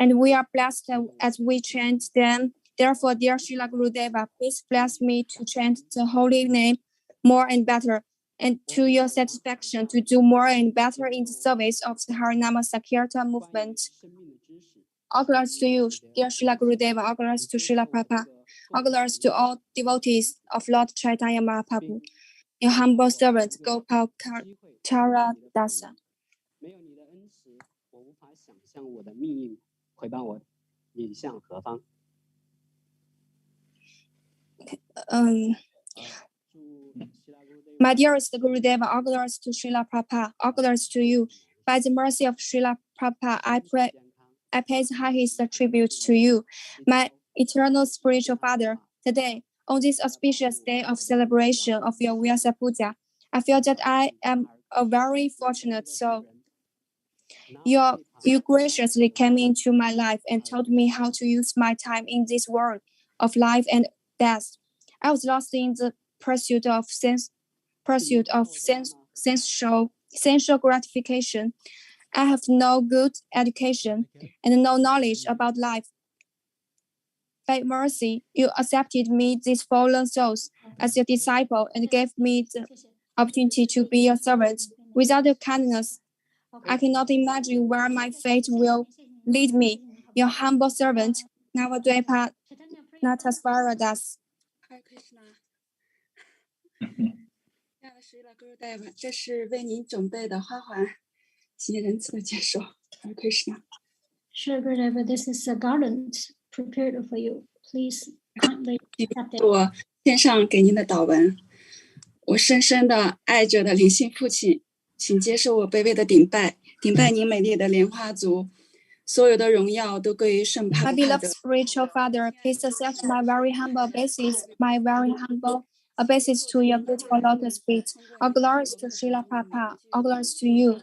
H: And we are blessed as we chant them. Therefore, dear Srila Gurudeva, please bless me to chant the holy name more and better, and to your satisfaction to do more and better in the service of the Harinama Sankirtan movement. All glories to you, dear Srila Gurudeva, all glories to Srila Prabhupada, all glories to all devotees of Lord Chaitanya Mahaprabhu. Your humble servant, Gopal Chara Dasa. My dearest Gurudeva, all glories to Srila Prabhupada, all glories to you. By the mercy of Srila Prabhupada, I pay the highest tribute to you, my eternal spiritual father. Today, on this auspicious day of celebration of your Vyasa Puja, I feel that I am a very fortunate soul. You graciously came into my life and taught me how to use my time in this world of life and death. I was lost in the pursuit of sensual gratification. I have no good education and no knowledge about life. By mercy, you accepted me, these fallen souls, as your disciple and gave me the opportunity to be your servant. Without your kindness, I cannot imagine where my fate will lead me. Your humble servant, Navadvipa Natasvaradas.
J: 亲爱的水老Gurudeva，这是为您准备的花环，请仁慈的接受。Hare Krishna。Sure,
B: Gurudeva, this is a garland prepared for you. Please kindly accept it.
J: 我献上给您的祷文。我深深的爱着的灵性父亲，请接受我卑微的顶拜，顶拜您美丽的莲花足。所有的荣耀都归于圣帕
H: My beloved spiritual father, please accept my very humble obeisance to your beautiful lotus feet. All glories to Srila Prabhupada, all glories to you.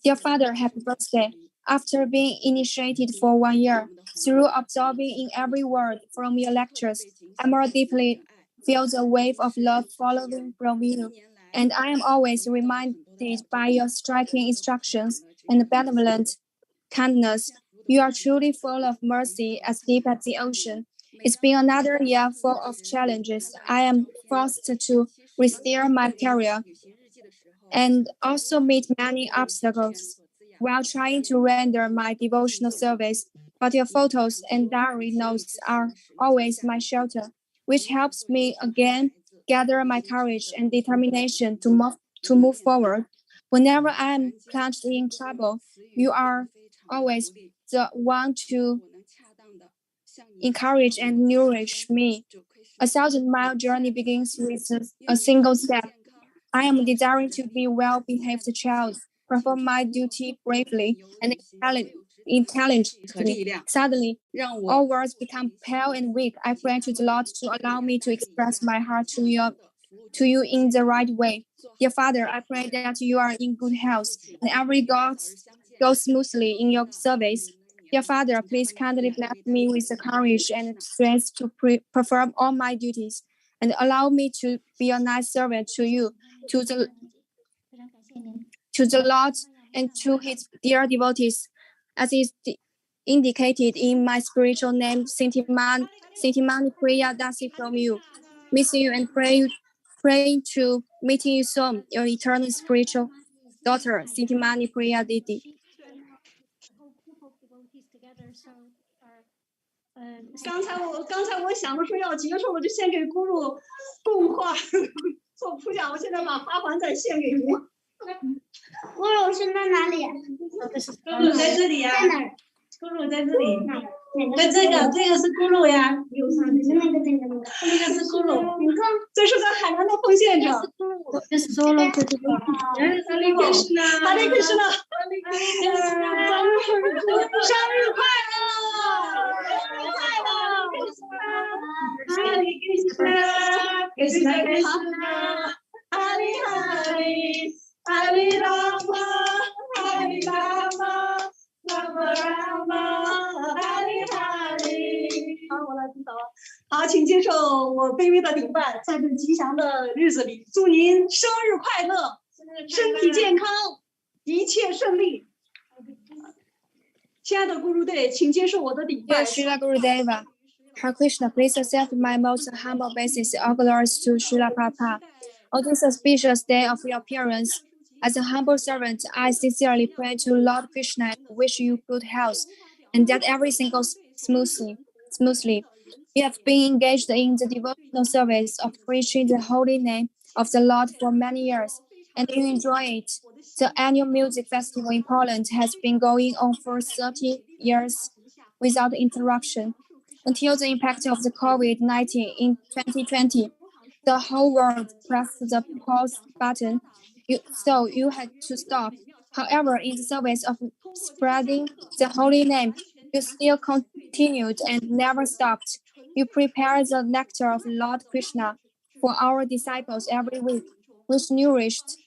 H: Dear Father, happy birthday. After being initiated for 1 year, through absorbing in every word from your lectures, I more deeply feel the wave of love following from you. And I am always reminded by your striking instructions and benevolent kindness. You are truly full of mercy, as deep as the ocean. It's been another year full of challenges. I am forced to restore my career and also meet many obstacles while trying to render my devotional service. But your photos and diary notes are always my shelter, which helps me again gather my courage and determination to move forward. Whenever I am plunged in trouble, you are always the one to encourage and nourish me. A 1,000-mile journey begins with a single step. I am desiring to be a well-behaved child, perform my duty bravely and intelligently. Suddenly, all words become pale and weak. I pray to the Lord to allow me to express my heart to you in the right way. Dear Father, I pray that you are in good health and every goes smoothly in your service. Dear Father, please kindly bless me with the courage and strength to perform all my duties and allow me to be a nice servant to you, to the Lord, and to his dear devotees, as is indicated in my spiritual name, Sintimani Priya Dasi from you. Missing you and praying to meeting you soon, your eternal spiritual daughter, Sintimani Priya Didi.
J: Uh, 刚才我想着说要结束，我就先给咕噜供花做普讲，我现在把花环再献给您。
B: 咕噜是在哪里？
J: 咕噜在这里呀。在哪儿？咕噜在这里。在这个是咕噜呀。右上那个是咕噜。你看，这是在海南的奉献者。
B: 这是梭罗克的。
J: 哈利克什纳，哈利克什纳，生日快乐！Hare Krishna, Krishna Krishna, Hare Hare, Hare Rama, Hare Rama, Rama Rama, Hare Hare。好，我来指导。好，请接受我卑微的顶拜，在这吉祥的日子里，祝您生日快乐，身体健康，一切顺利。亲爱的 Gurudeva， 请接受我的顶拜。
H: Srila Gurudeva. Hare Krishna, please accept my most humble obeisance. All glories to Srila Prabhupada. On this auspicious day of your appearance, as a humble servant, I sincerely pray to Lord Krishna and wish you good health and that everything goes smoothly. You have been engaged in the devotional service of preaching the holy name of the Lord for many years, and you enjoy it. The annual music festival in Poland has been going on for 30 years without interruption. Until the impact of the COVID-19 in 2020, the whole world pressed the pause button, so you had to stop. However, in the service of spreading the holy name, you still continued and never stopped. You prepared the nectar of Lord Krishna for our disciples every week, which nourished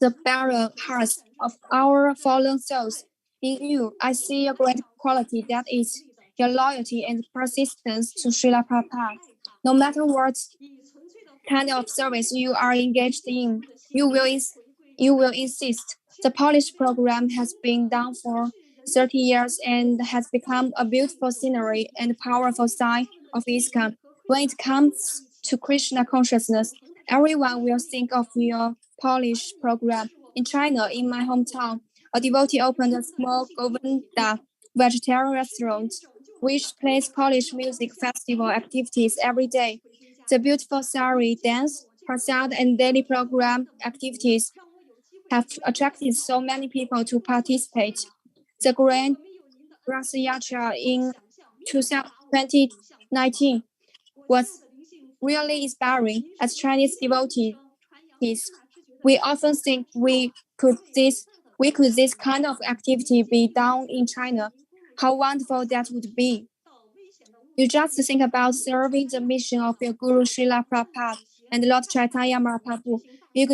H: the barren hearts of our fallen souls. In you, I see a great quality, that is your loyalty and persistence to Srila Prabhupada. No matter what kind of service you are engaged in, you will insist. The Polish program has been done for 30 years and has become a beautiful scenery and powerful sign of ISKCON. When it comes to Krishna consciousness, everyone will think of your Polish program. In China, in my hometown, a devotee opened a small Govinda vegetarian restaurant, which plays Polish music festival activities every day. The beautiful sari dance, prasad, and daily program activities have attracted so many people to participate. The Grand Rasa Yatra in 2019 was really inspiring. As Chinese devotees, we often think could this kind of activity be done in China? How wonderful that would be! You just think about serving the mission of your Guru Srila Prabhupada and Lord Chaitanya Mahaprabhu. You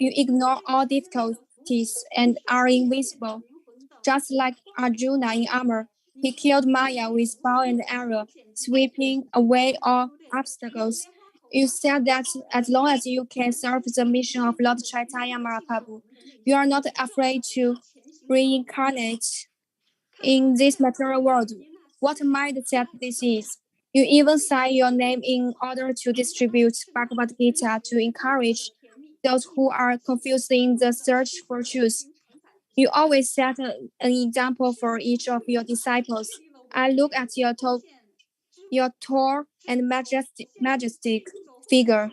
H: ignore all difficulties and are invincible. Just like Arjuna in armor, he killed Maya with bow and arrow, sweeping away all obstacles. You said that as long as you can serve the mission of Lord Chaitanya Mahaprabhu, you are not afraid to reincarnate in this material world. What a mindset this is. You even sign your name in order to distribute Bhagavad Gita to encourage those who are confused in the search for truth. You always set an example for each of your disciples. I look at your tall and majestic figure,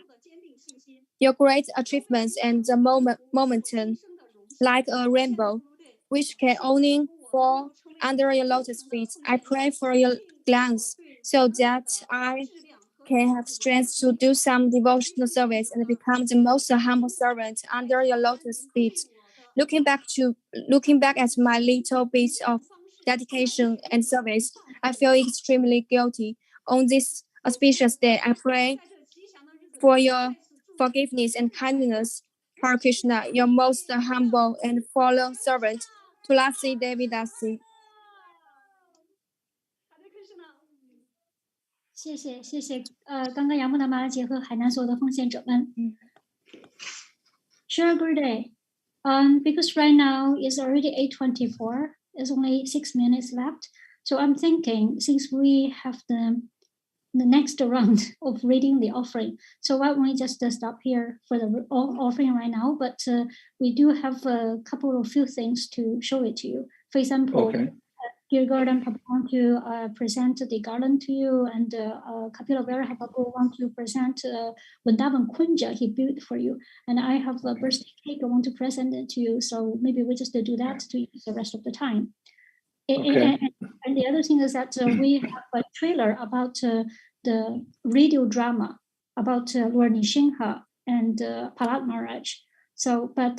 H: your great achievements and the momentum, like a rainbow, which can only fall under your lotus feet. I pray for your glance so that I can have strength to do some devotional service and become the most humble servant under your lotus feet. Looking back at my little bit of dedication and service, I feel extremely guilty. On this auspicious day, I pray for your forgiveness and kindness. Hare Krishna, your most humble and fallen servant, Tulasi Devi Dasi.
B: 谢谢，刚刚杨木的马拉姐和海南所有的奉献者们。Share a good day. Because right now it's already 8:24. There's only 6 minutes left. So I'm thinking, since we have the next round of reading the offering, so why don't we just stop here for the offering right now? But we do have a couple of few things to show it to you. For example, Dear Garden Papa want to present the garland to you, and Kapila Vera Papa want to present Vrindavan Kunja he built for you, and I have a birthday cake I want to present it to you. So maybe we just do that to use the rest of the time. And the other thing is that we have a trailer about the radio drama about Lord Nishinha and Prahlad Maharaj. So, but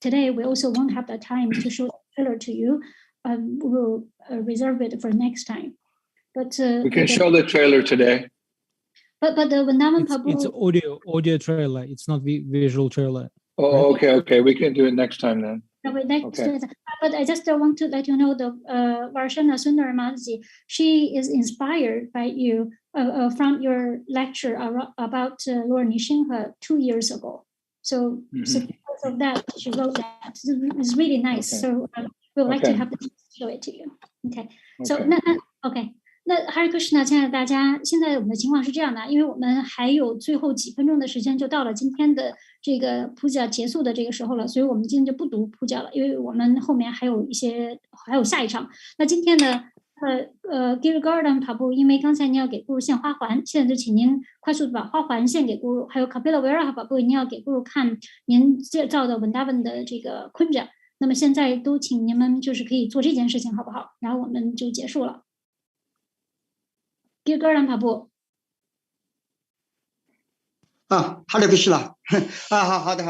B: today we also won't have the time to show the trailer to you. We'll reserve it for next time. But
D: we can show the trailer today.
B: But the Vrindavan Prabhu,
A: it's audio trailer. It's not visual trailer.
D: Oh, right? Okay. We can do it next time then.
B: But I just want to let you know the Varshana Sundaramaji, she is inspired by you from your lecture about Lord Nishinha 2 years ago. So, so because of that, she wrote that. It's really nice. So we'd like to have to show it to you. Okay. So OK。那 Hare Krishna， 亲爱的大家，现在我们的情况是这样的，因为我们还有最后几分钟的时间，就到了今天的这个普甲结束的这个时候了，所以我们今天就不读普甲了，因为我们后面还有下一场。那今天呢， Garden 跑步，因为刚才您要给咕噜献花环，现在就请您快速的把花环献给咕噜。还有 Kapila Vera 跑步，您要给咕噜看您介绍的 Vrindavan 的这个昆着。那么现在都请您们就是可以做这件事情，好不好？然后我们就结束了。Garden 跑步。
P: 啊，好的，不是了。啊，好的。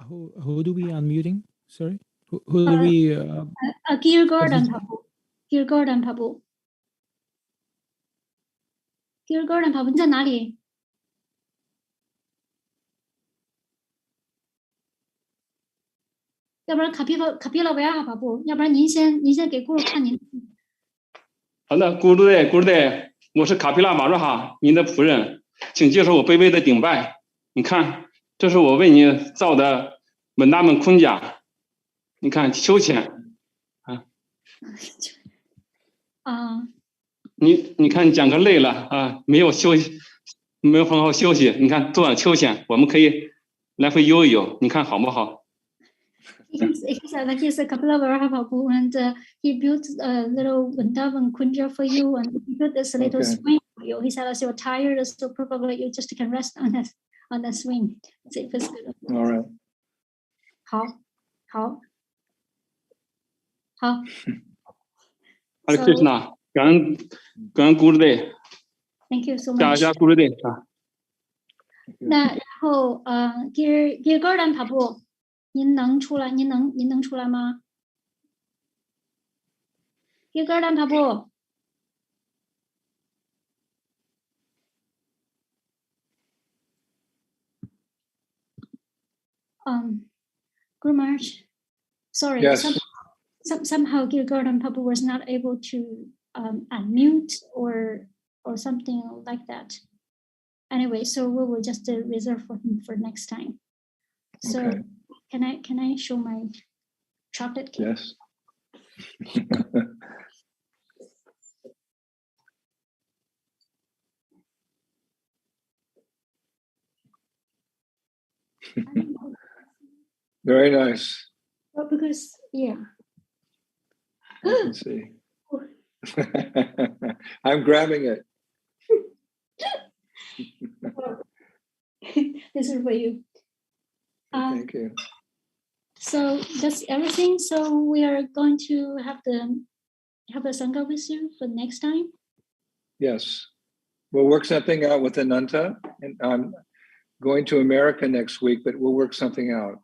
A: Who do we unmuting? Sorry, who do we?
B: Garden 跑步 ，Garden 跑步 ，Garden 跑步，你在哪里？要不然卡皮拉维亚跑步，要不然您先给咕噜看您。
U: 好的，咕噜队，我是卡皮拉马若哈，您的仆人，请接受我卑微的顶拜。你看，这是我为你造的稳达们坤甲，你看秋千啊。你看讲课累了啊，没有休息，没有很好休息。你看坐上秋千，我们可以来回游一游，你看好不好？
B: He said that he's a couple of Arahapapu and he built a little Vrindavan kunja for you and he built this little swing for you. He said as you're tired, so probably you just can rest on the swing. So it was good.
D: All right.
B: 好。
U: Hare Krishna， 感恩咕噜队。
B: Thank you so much.
U: 加咕噜队啊。
B: 那然后Gear Garden 跑步。 您能出来？您能出来吗？一个人跑步。Guru Maharaj, sorry.
D: Yes.
B: Somehow Gear Garden Papu was not able to unmute or something like that. Anyway, so we will just reserve for him for next time. So. Okay. Can I show my chocolate cake?
D: Yes. Very nice.
B: Well, because yeah.
D: Let's see. I'm grabbing it.
B: This is for you.
D: Thank you.
B: So that's everything. So we are going to have the Sangha with you for next time.
D: Yes, we'll work something out with Ananta, and I'm going to America next week, but we'll work something out.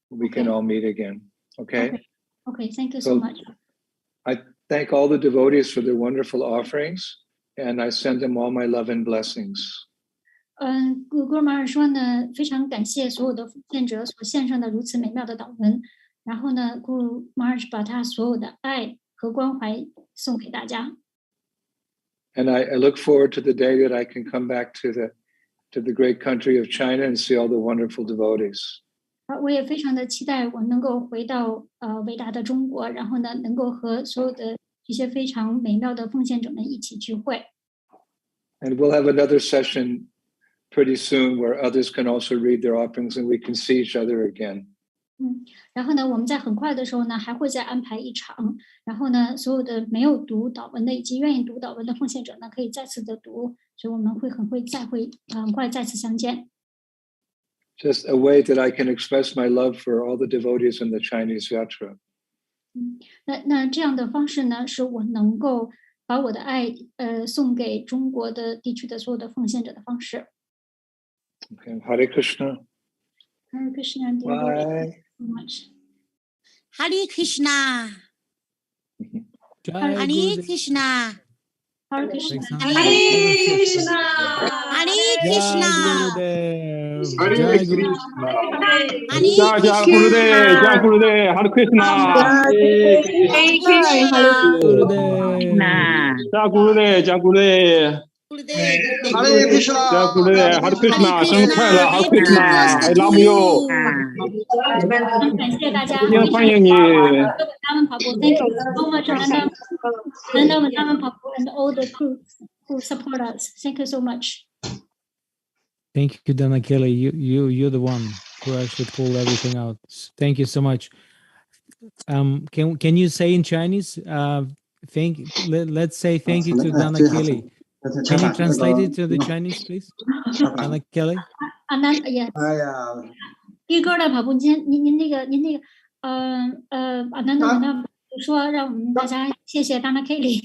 D: We can all meet again. Okay.
B: Okay. Thank you so much.
D: I thank all the devotees for their wonderful offerings, and I send them all my love and blessings.
B: Guru Maharaj 说呢，非常感谢所有的奉献者所献上的如此美妙的祷文。然后呢 ，Guru Maharaj 把他所有的爱和关怀送给大家。
D: And I look forward to the day that I can come back to the great country of China and see all the wonderful devotees.
B: 我也非常的期待我能够回到伟大的中国，然后呢，能够和所有的这些非常美妙的奉献者们一起聚会。
D: And we'll have another session pretty soon where others can also read their offerings and we can see each other again.
B: 然后呢，我们在很快的时候呢，还会再安排一场。然后呢，所有的没有读祷文的以及愿意读祷文的奉献者呢，可以再次的读。所以我们会很快再次相见。
D: Just a way that I can express my love for all the devotees in the Chinese yatra.
B: 那这样的方式呢，是我能够把我的爱送给中国的地区的所有的奉献者的方式。
D: Okay. Hare Krishna.
B: Hare Krishna.
D: Bye.
B: So much.
V: Hare Krishna. Hare Krishna.
B: Hare Krishna.
V: Hare Krishna. Hare Krishna.
U: Hare Krishna. Jai Gurudev. Hare Krishna.
V: Hare Krishna.
U: Jai Gurudev.
P: Hare Krishna.
U: Jai Gurudev. Hare Krishna. 生日快乐 Hare Krishna. I love you.
B: 感谢大家，
U: 欢迎你。
B: 他们跑步 ，Thank you so much, Nanda, Papu, and all the crew. who support us. Thank you so much.
A: Thank you, Dana Kelly. You're the one who actually pulled everything out. Thank you so much. Can you say in Chinese? Let's say thank you to Dana Kelly. Can you translate it to the Chinese, please? Dana Kelly.
B: 一哥的跑步，您那个说让我们大家谢谢 Dana Kelly，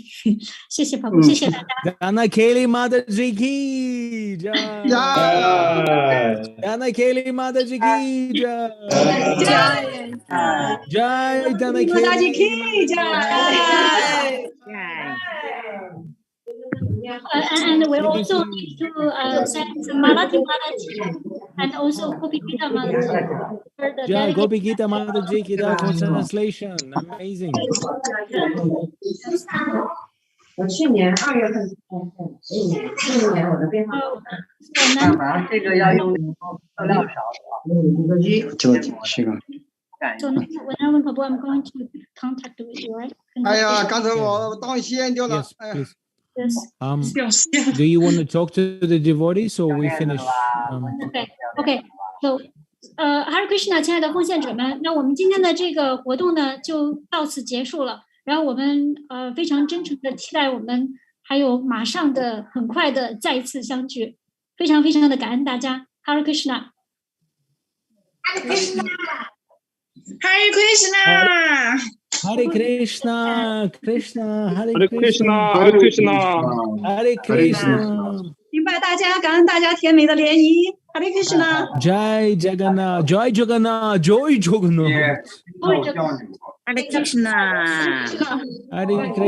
B: 谢谢跑步，谢谢大家。
A: Dana Kelly Mataji ki jai. Dana Kelly Mataji ki jai. Jai Dana Kelly
B: jai. And we also need to send Malati and also Gopi Gita Mataji.
A: Jai Gopi Gita Mataji ki jai for translation. Amazing.
S: 我去年2月份今年我的变化，这个要用塑料勺
C: 是个。
B: So now when I'm going to contact with you, right?
C: 哎呀，刚才我当线掉了。
B: Yes.
A: Do you want to talk to the devotees or we finish?
B: Okay. So, Hare Krishna， 亲爱的奉献者们，那我们今天的这个活动呢，就到此结束了。然后我们非常真诚的期待我们还有马上的很快的再一次相聚，非常非常的感恩大家。Hare Krishna。Hare
V: Hare Krishna。
A: Hare Krishna, Krishna, Hare
U: Hare
A: Krishna,
U: Hare Krishna,
A: Hare Krishna.
J: 明白大家，感恩大家甜美的联谊。Hare Krishna.
A: Jai Jagannath, Jai Jagannath, Jai Jagannath.
V: Hare Krishna.
A: Hare Krishna.